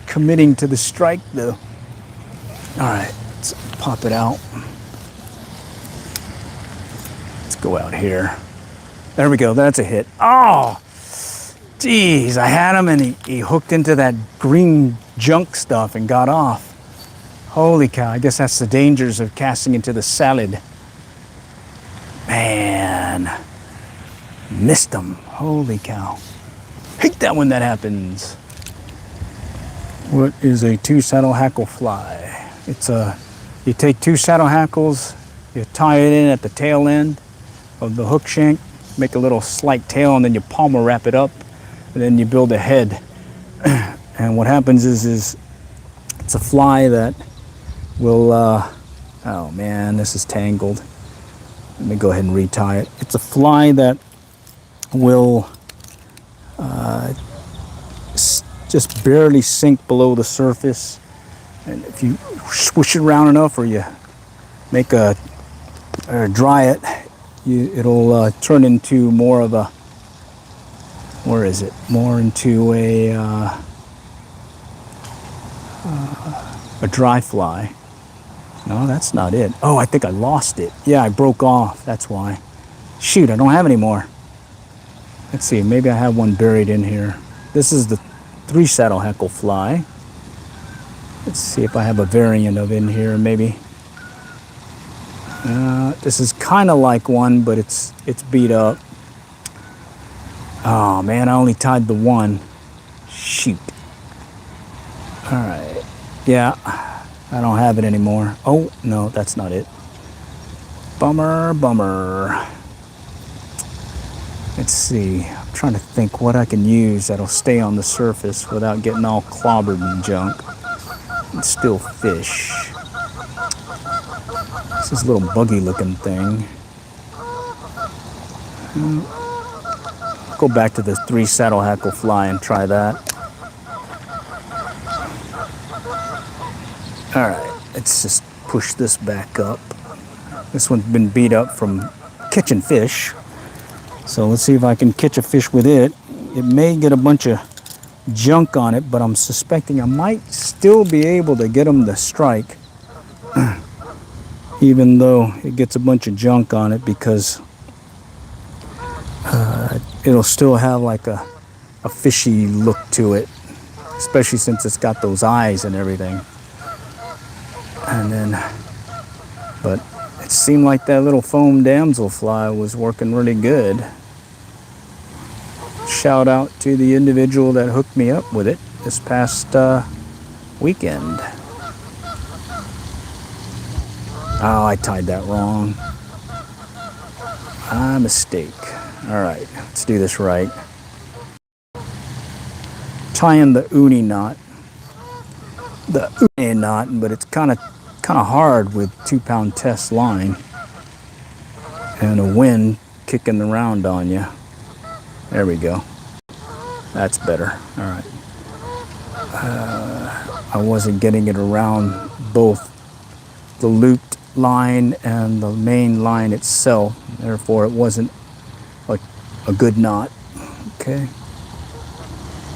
committing to the strike though. All right, let's pop it out. Let's go out here. There we go, that's a hit. Oh, geez, I had him and he hooked into that green junk stuff and got off. Holy cow, I guess that's the dangers of casting into the salad. Man, missed him. Holy cow. Hate that when that happens. What is a 2-saddle hackle fly? It's you take 2 saddle hackles, you tie it in at the tail end of the hook shank, make a little slight tail, and then you palmer wrap it up, and then you build a head. And what happens is it's a fly that will, oh man, this is tangled. Let me go ahead and retie it. It's a fly that will just barely sink below the surface. And if you swish it around enough or you make or dry it, it'll turn into more of a, where is it? More into a dry fly. No, that's not it. Oh, I think I lost it. Yeah, I broke off. That's why. Shoot, I don't have any more. Let's see, maybe I have one buried in here. This is the 3-saddle hackle fly. Let's see if I have a variant of it in here, maybe. This is kind of like one, but it's beat up. Oh man, I only tied the one. Shoot. All right. Yeah. I don't have it anymore. Oh, no, that's not it. Bummer. Let's see. I'm trying to think what I can use that'll stay on the surface without getting all clobbered and junk. And still fish. It's this little buggy looking thing. Go back to the 3 saddle hackle fly and try that. All right, let's just push this back up. This one's been beat up from catching fish. So let's see if I can catch a fish with it. It may get a bunch of junk on it, but I'm suspecting I might still be able to get them to strike. Even though it gets a bunch of junk on it, because it'll still have like a fishy look to it, especially since it's got those eyes and everything. And then, but it seemed like that little foam damselfly was working really good. Shout out to the individual that hooked me up with it this past weekend. Oh, I tied that wrong. My mistake. All right, let's do this right. Tying the uni knot. The uni knot, but it's kind of hard with 2-pound test line and a wind kicking around on you. There we go. That's better. All right. I wasn't getting it around both the looped line and the main line itself. Therefore, it wasn't like a good knot. Okay.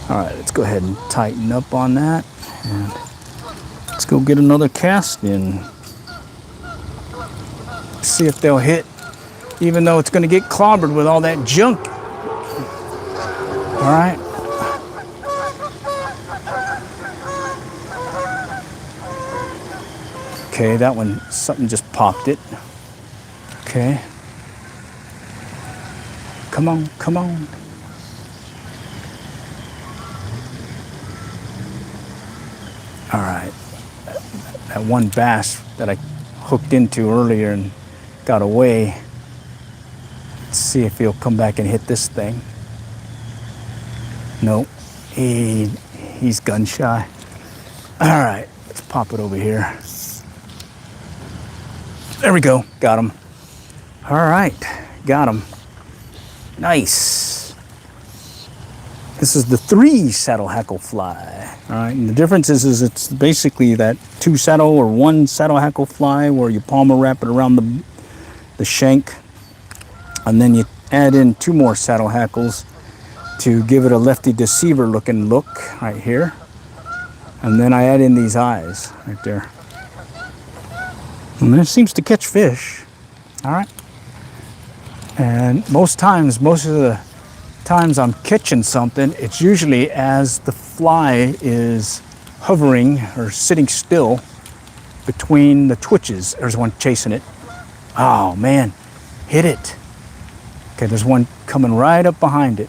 All right, let's go ahead and tighten up on that. And let's go get another cast in. See if they'll hit, even though it's going to get clobbered with all that junk. All right. Okay, that one, something just popped it. Okay. Come on, come on. All right. That one bass that I hooked into earlier and got away. Let's see if he'll come back and hit this thing. Nope. He's gun shy. All right, let's pop it over here. There we go. Got him. All right, got him. Nice. This is the 3 saddle hackle fly. All right, and the difference is it's basically that 2 saddle or 1 saddle hackle fly where you palmer wrap it around the shank, and then you add in 2 more saddle hackles to give it a lefty deceiver looking look right here. And then I add in these eyes right there. And it seems to catch fish. All right. And most of the times I'm catching something, it's usually as the fly is hovering or sitting still between the twitches. There's one chasing it. Oh man, hit it. Okay, there's one coming right up behind it.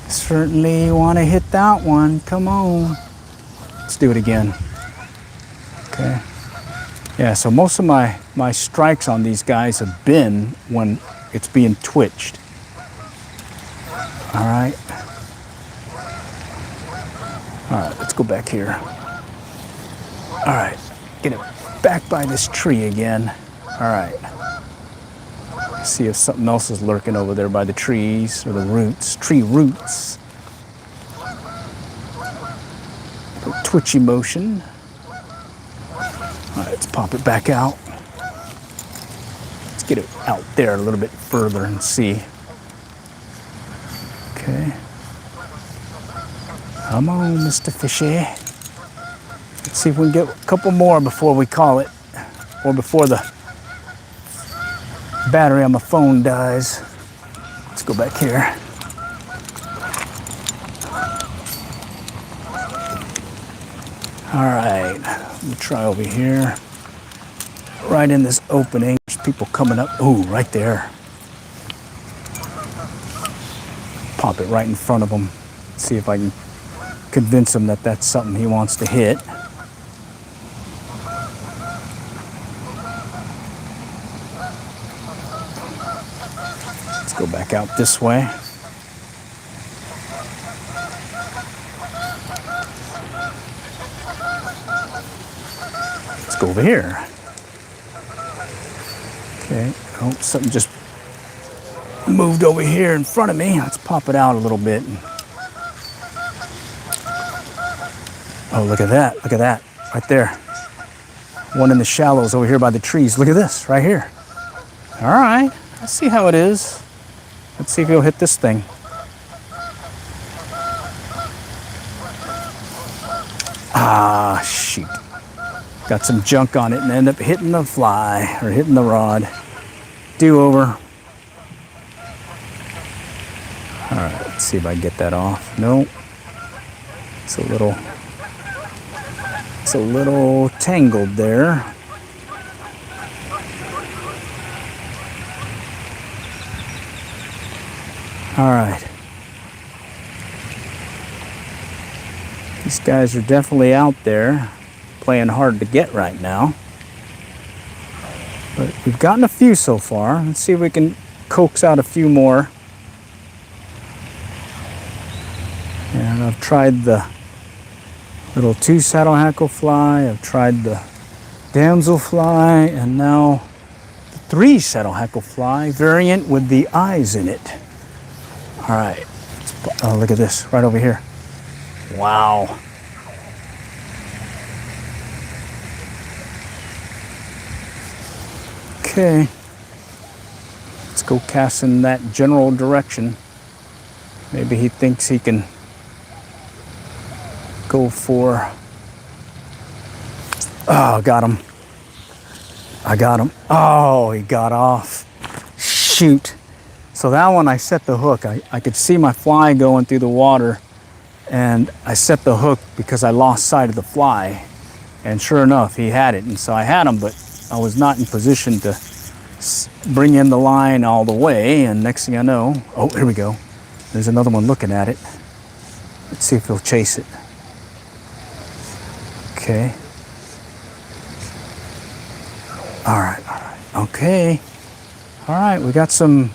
Certainly want to hit that one. Come on. Let's do it again. Okay. Yeah, so most of my strikes on these guys have been when it's being twitched. All right. All right, let's go back here. All right, get it back by this tree again. All right. See if something else is lurking over there by the trees or the roots, tree roots. Twitchy motion. All right, let's pop it back out. Let's get it out there a little bit further and see. Okay. Come on, Mr. Fishy. Let's see if we can get a couple more before we call it, or before the battery on my phone dies. Let's go back here. All right, let me try over here. Right in this opening, there's people coming up. Ooh, right there. Pop it right in front of him. See if I can convince him that that's something he wants to hit. Let's go back out this way. Let's go over here. Okay, oh, something just moved over here in front of me. Let's pop it out a little bit. Oh, look at that, right there. One in the shallows over here by the trees. Look at this, right here. All right, let's see how it is. Let's see if he'll hit this thing. Ah, shoot. Got some junk on it and end up hitting the fly, or hitting the rod. Do-over. All right, let's see if I can get that off. Nope. It's a little tangled there. All right. These guys are definitely out there, playing hard to get right now. But we've gotten a few so far. Let's see if we can coax out a few more. And I've tried the little 2 saddle hackle fly, I've tried the damsel fly, and now the 3 saddle hackle fly variant with the eyes in it. All right, oh, look at this, right over here. Wow. Okay, let's go cast in that general direction. Maybe he thinks he can go for, oh, got him. I got him. Oh, he got off. Shoot. So that one I set the hook. I could see my fly going through the water, and I set the hook because I lost sight of the fly. And sure enough, he had it. And so I had him, but I was not in position to bring in the line all the way. And next thing I know, oh, here we go. There's another one looking at it. Let's see if he'll chase it. Okay. All right. Okay. All right, we got some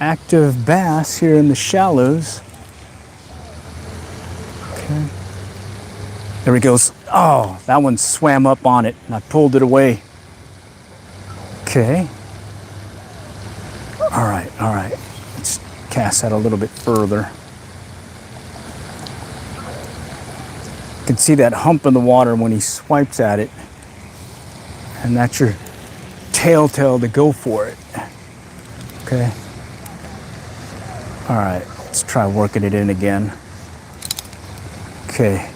active bass here in the shallows. Okay. There he goes. Oh, that one swam up on it and I pulled it away. Okay. All right. Let's cast that a little bit further. You can see that hump in the water when he swipes at it. And that's your telltale to go for it. Okay. All right, let's try working it in again. Okay.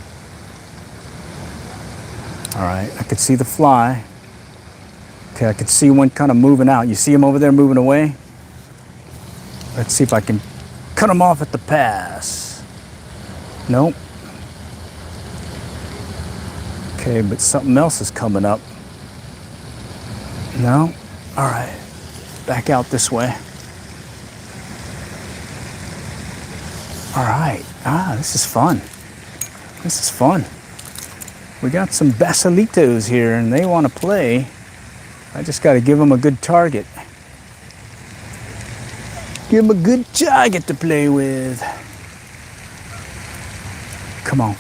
All right, I could see the fly. Okay, I could see one kind of moving out. You see him over there moving away? Let's see if I can cut him off at the pass. Nope. Okay, but something else is coming up. No? All right, back out this way. All right, this is fun. This is fun. We got some basilitos here and they want to play. I just got to give them a good target. Give them a good target to play with. Come on.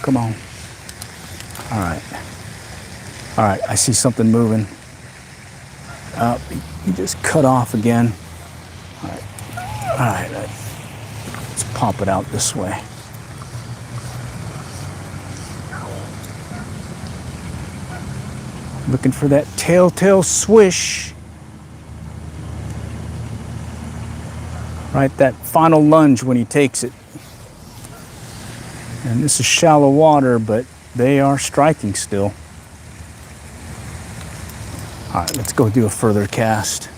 All right, I see something moving. He just cut off again. All right, let's pop it out this way. Looking for that telltale swish. Right, that final lunge when he takes it. And this is shallow water, but they are striking still. All right, let's go do a further cast.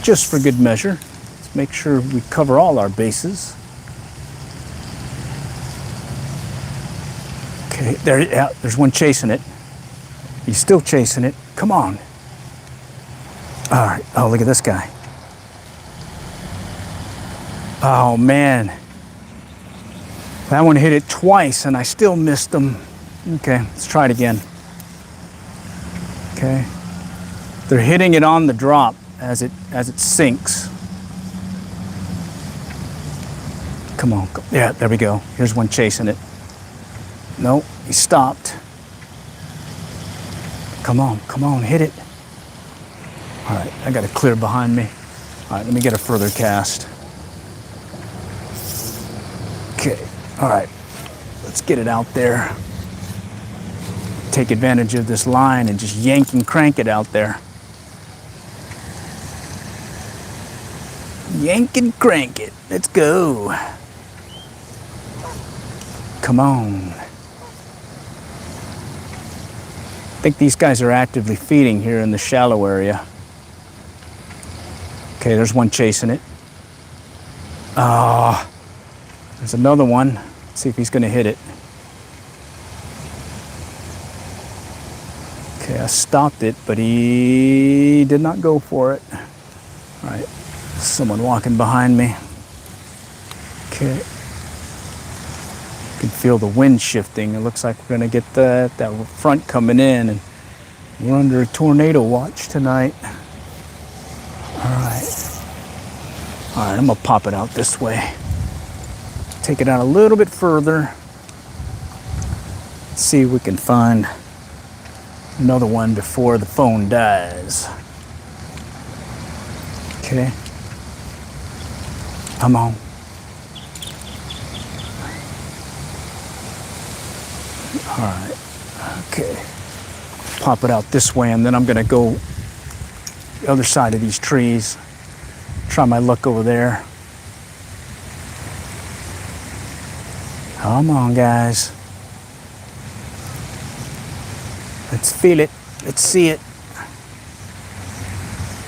Just for good measure. Let's make sure we cover all our bases. Okay, there's one chasing it. He's still chasing it. Come on. All right, oh, look at this guy. Oh, man. That one hit it twice and I still missed him. Okay, let's try it again. Okay. They're hitting it on the drop as it sinks. Come on. Yeah, there we go. Here's one chasing it. Nope, he stopped. Come on, hit it. All right, I got it clear behind me. All right, let me get a further cast. Okay, all right, let's get it out there. Take advantage of this line and just yank and crank it out there. Yank and crank it. Let's go. Come on. I think these guys are actively feeding here in the shallow area. Okay, there's one chasing it. There's another one. Let's see if he's going to hit it. Okay, I stopped it, but he did not go for it. All right, someone walking behind me. Okay. You can feel the wind shifting. It looks like we're going to get that front coming in, and we're under a tornado watch tonight. All right, I'm going to pop it out this way. Take it out a little bit further. See if we can find another one before the phone dies. Okay. Come on. All right. Okay. Pop it out this way, and then I'm going to go the other side of these trees. Try my luck over there. Come on, guys. Let's feel it. Let's see it.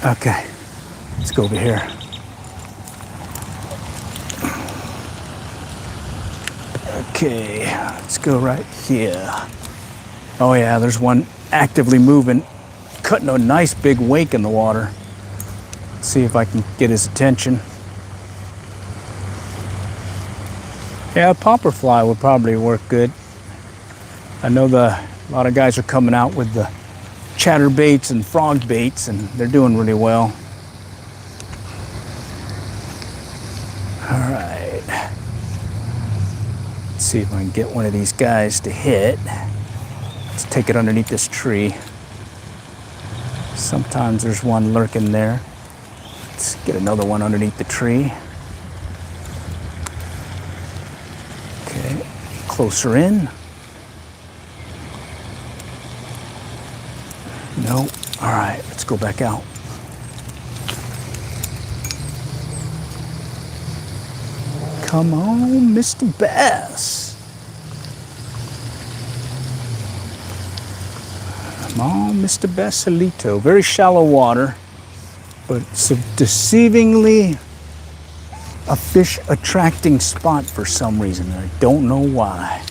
Okay. Let's go over here. Okay. Let's go right here. Oh, yeah, there's one actively moving, cutting a nice big wake in the water. Let's see if I can get his attention. Yeah, a popper fly would probably work good. I know a lot of guys are coming out with the chatter baits and frog baits, and they're doing really well. All right. Let's see if I can get one of these guys to hit. Let's take it underneath this tree. Sometimes there's one lurking there. Let's get another one underneath the tree. Okay, closer in. Nope. All right, let's go back out. Come on, Mr. Bass. Come on, Mr. Basilito. Very shallow water, but it's a deceivingly a fish attracting spot for some reason. I don't know why.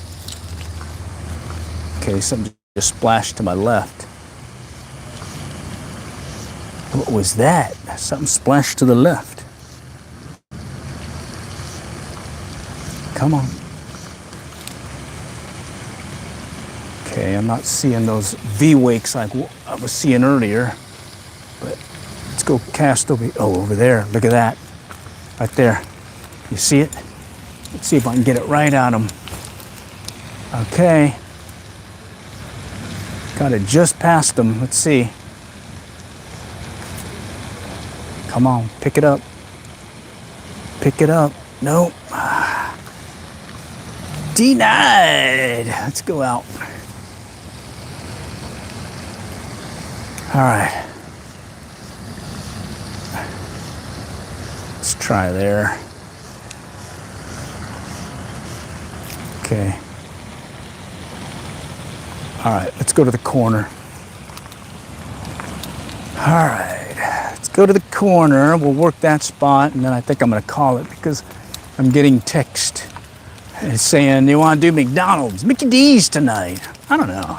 Okay, something just splashed to my left. What was that? Something splashed to the left. Come on. Okay, I'm not seeing those V-wakes like I was seeing earlier, but let's go cast over there. Look at that. Right there. You see it? Let's see if I can get it right on him. Okay. Got it just past him. Let's see. Come on, pick it up. Pick it up. Nope. Denied. Let's go out. All right. Let's try there. Okay. All right, let's go to the corner. All right, let's go to the corner. We'll work that spot, and then I think I'm gonna call it because I'm getting text saying, you wanna do McDonald's, Mickey D's tonight. I don't know.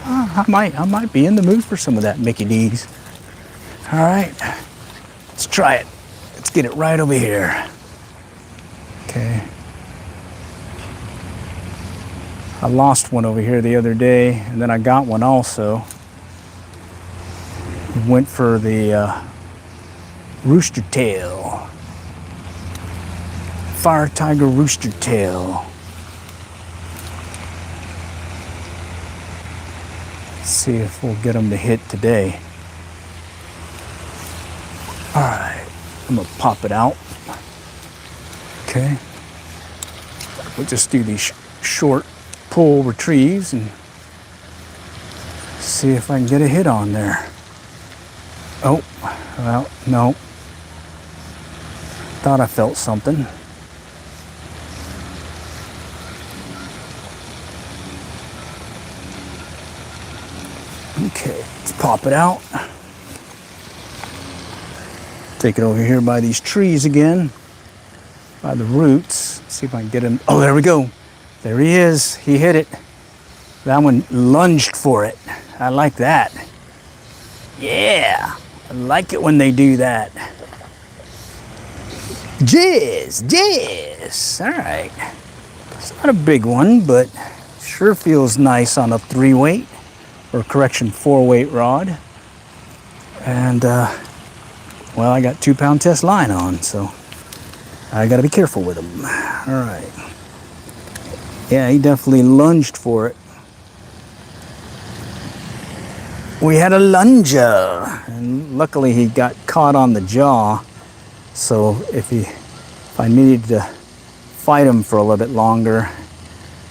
I might be in the mood for some of that Mickey D's. All right, let's try it. Let's get it right over here. Okay. I lost one over here the other day, and then I got one also. Went for the rooster tail. fire tiger rooster tail. Let's see if we'll get them to hit today. All right, I'm gonna pop it out. Okay, we'll just do these short pull retrieves and see if I can get a hit on there. Oh, well, no. Thought I felt something. Okay, let's pop it out. Take it over here by these trees again, by the roots. See if I can get him. Oh, there we go. There he is. He hit it. That one lunged for it. I like that. Yeah, I like it when they do that. Jizz. All right. It's not a big one, but sure feels nice on a 3-weight, or correction, 4-weight rod. And, well, I got 2-pound test line on, so I gotta be careful with him. All right. Yeah, he definitely lunged for it. We had a lunger, and luckily he got caught on the jaw. So if I needed to fight him for a little bit longer,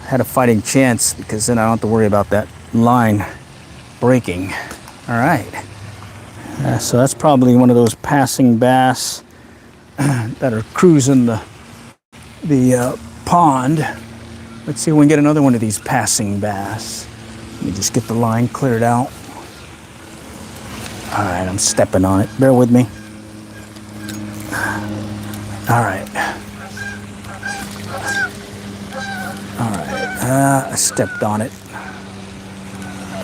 I had a fighting chance, because then I don't have to worry about that line breaking. All right. So that's probably one of those passing bass that are cruising the pond. Let's see if we can get another one of these passing bass. Let me just get the line cleared out. All right, I'm stepping on it. Bear with me. All right. All right, I stepped on it.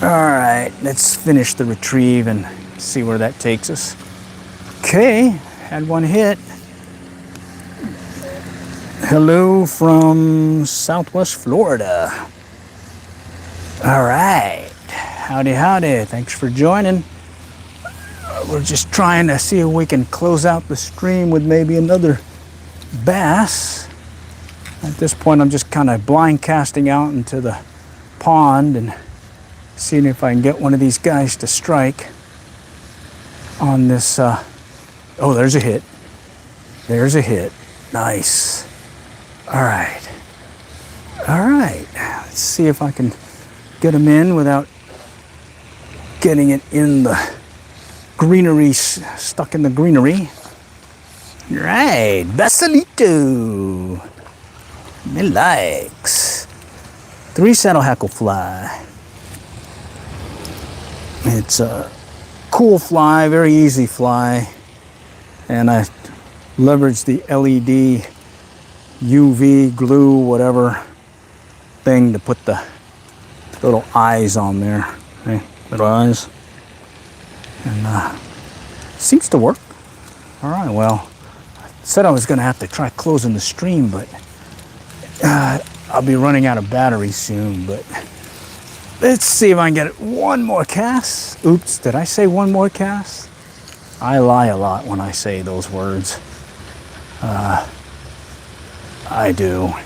All right, let's finish the retrieve and see where that takes us. Okay, had one hit. Hello from Southwest Florida. All right, howdy. Thanks for joining. We're just trying to see if we can close out the stream with maybe another bass. At this point, I'm just kind of blind casting out into the pond and seeing if I can get one of these guys to strike on this. Oh, there's a hit. There's a hit. Nice. All right. Let's see if I can get him in without getting it in the greenery, stuck in the greenery. Right, basalito. Me likes. 3 saddle hackle fly. It's a cool fly, very easy fly, and I leveraged the LED UV glue, whatever thing, to put the little eyes on there. Okay, little eyes. And seems to work. All right, well, I said I was gonna have to try closing the stream, but I'll be running out of battery soon. But let's see if I can get one more cast. Oops, did I say one more cast? I lie a lot when I say those words. I do. I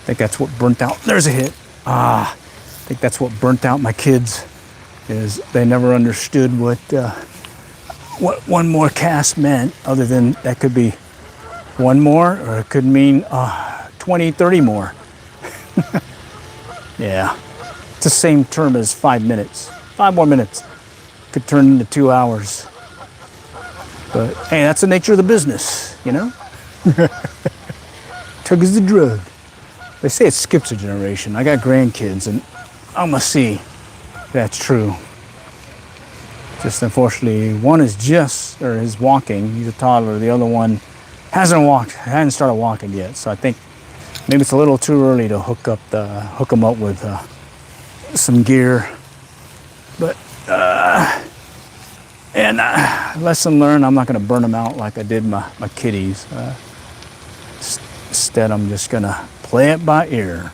think that's what burnt out. There's a hit. I think that's what burnt out my kids, is they never understood what one more cast meant, other than that could be one more, or it could mean 20, 30 more. Yeah, it's the same term as 5 minutes. 5 more minutes could turn into 2 hours. But hey, that's the nature of the business, you know? Tug is the drug. They say it skips a generation. I got grandkids, and I'm gonna see if that's true. Just unfortunately, one is walking. He's a toddler. The other one hadn't started walking yet. So I think maybe it's a little too early to hook them up with some gear. But lesson learned. I'm not gonna burn them out like I did my kitties. Instead, I'm just gonna play it by ear.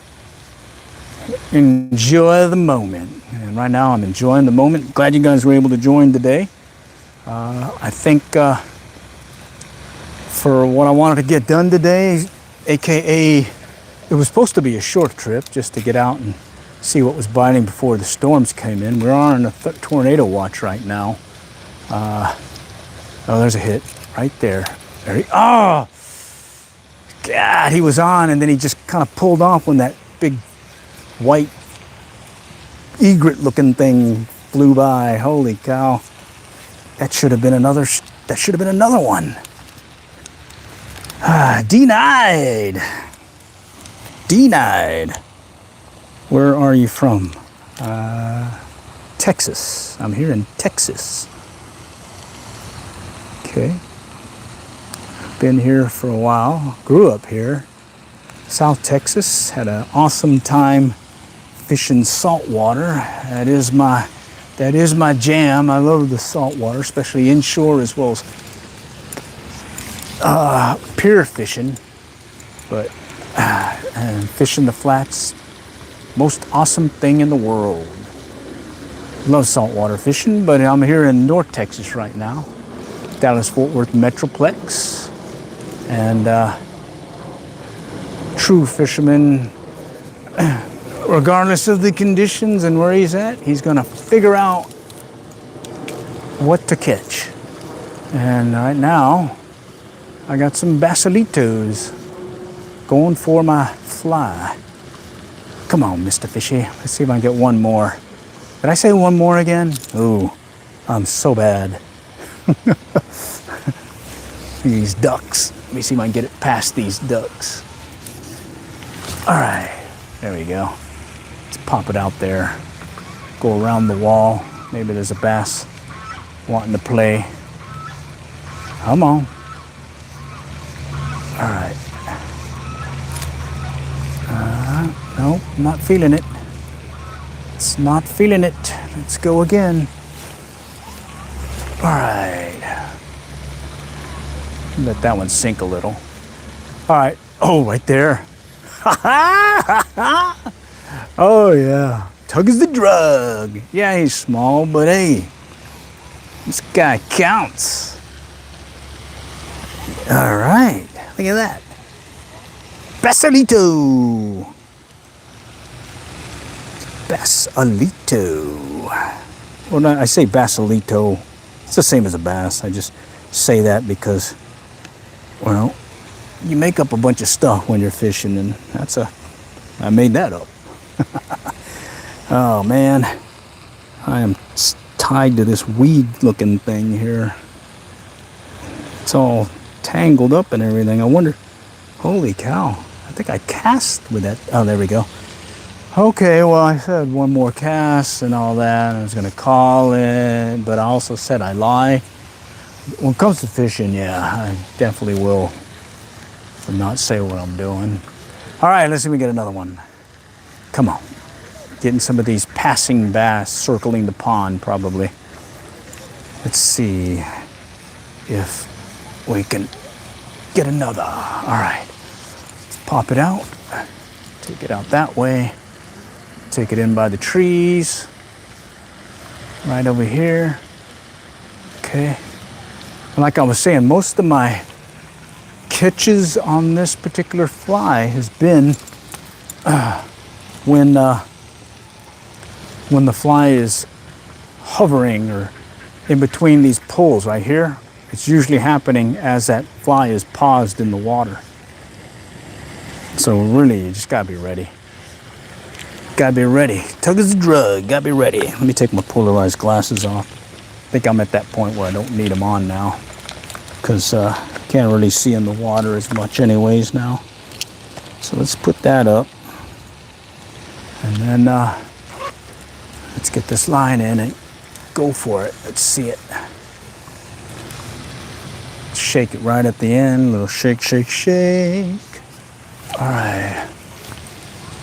Enjoy the moment. And right now I'm enjoying the moment. Glad you guys were able to join today. I think for what I wanted to get done today, AKA, it was supposed to be a short trip just to get out and see what was biting before the storms came in. We're on a tornado watch right now. Oh, there's a hit right there. Oh, God, he was on, and then he just kind of pulled off when that big white egret-looking thing flew by. Holy cow! That should have been another. That should have been another one. Denied. Denied. Where are you from? Texas. I'm here in Texas. Okay. Been here for a while. Grew up here. South Texas. Had an awesome time fishing saltwater. That is my jam. I love the saltwater, especially inshore as well as pier fishing. But and fishing the flats, most awesome thing in the world. Love saltwater fishing, but I'm here in North Texas right now, Dallas-Fort Worth Metroplex, and true fisherman, regardless of the conditions and where he's at, he's gonna figure out what to catch. And right now, I got some basilitos going for my fly. Come on, Mr. Fishy. Let's see if I can get one more. Did I say one more again? Ooh, I'm so bad. These ducks. Let me see if I can get it past these ducks. All right, there we go. Let's pop it out there. Go around the wall. Maybe there's a bass wanting to play. Come on. All right. Nope, not feeling it. It's not feeling it. Let's go again. All right. Let that one sink a little. All right. Oh, right there. Oh, yeah. Tug is the drug. Yeah, he's small, but hey, this guy counts. All right. Look at that. Basalito. Basalito. Well, no, I say basalito. It's the same as a bass. I just say that because, well, you make up a bunch of stuff when you're fishing, and I made that up. Oh, man. I am tied to this weed-looking thing here. It's all tangled up and everything. I wonder, holy cow. I think I cast with that. Oh, there we go. Okay, well, I said one more cast and all that. I was going to call it, but I also said I lie. When it comes to fishing, yeah, I definitely will not say what I'm doing. All right, let's see if we get another one. Come on. Getting some of these passing bass circling the pond, probably. Let's see if we can get another. All right. Let's pop it out. Take it out that way. Take it in by the trees. Right over here. Okay. Like I was saying, most of my catches on this particular fly has been when the fly is hovering or in between these poles right here. It's usually happening as that fly is paused in the water. So really, you just gotta be ready. Gotta be ready. Tug is a drug. Gotta be ready. Let me take my polarized glasses off. I think I'm at that point where I don't need them on now, because I can't really see in the water as much anyways now. So let's put that up. And then let's get this line in and go for it. Let's see it. Shake it right at the end. Little shake, shake, shake. All right.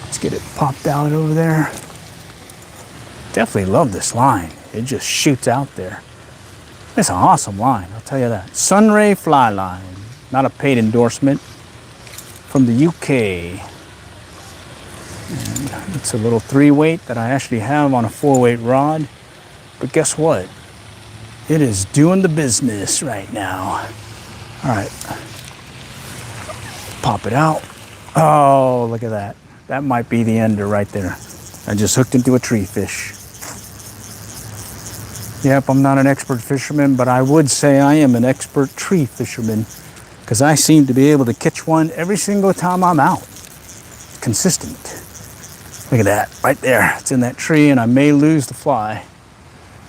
Let's get it popped out over there. Definitely love this line. It just shoots out there. It's an awesome line, I'll tell you that. Sunray Fly Line. Not a paid endorsement. From the UK. And it's a little 3-weight that I actually have on a 4-weight rod. But guess what? It is doing the business right now. All right. Pop it out. Oh, look at that. That might be the ender right there. I just hooked into a tree fish. Yep, I'm not an expert fisherman, but I would say I am an expert tree fisherman because I seem to be able to catch one every single time I'm out. Consistent. Look at that, right there. It's in that tree and I may lose the fly.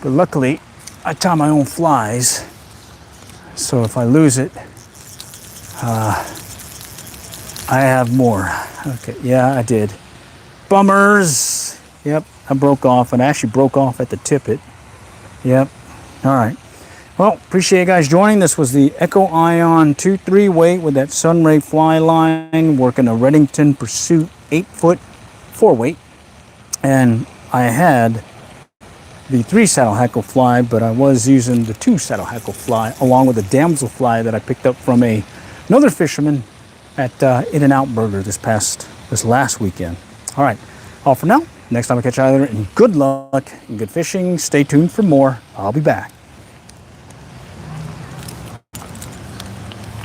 But luckily, I tie my own flies. So if I lose it, I have more. Okay, yeah, I did. Bummers. Yep, I broke off, and I actually broke off at the tippet. Yep. All right. Well, appreciate you guys joining. This was the Echo Ion 2-3 weight with that Sunray fly line, working a Redington Pursuit 8-foot 4-weight. And I had the 3-saddle hackle fly, but I was using the 2-saddle hackle fly along with a damsel fly that I picked up from another fisherman at In-N-Out Burger this last weekend. All right, all for now. Next time I catch either, and good luck and good fishing. Stay tuned for more. I'll be back.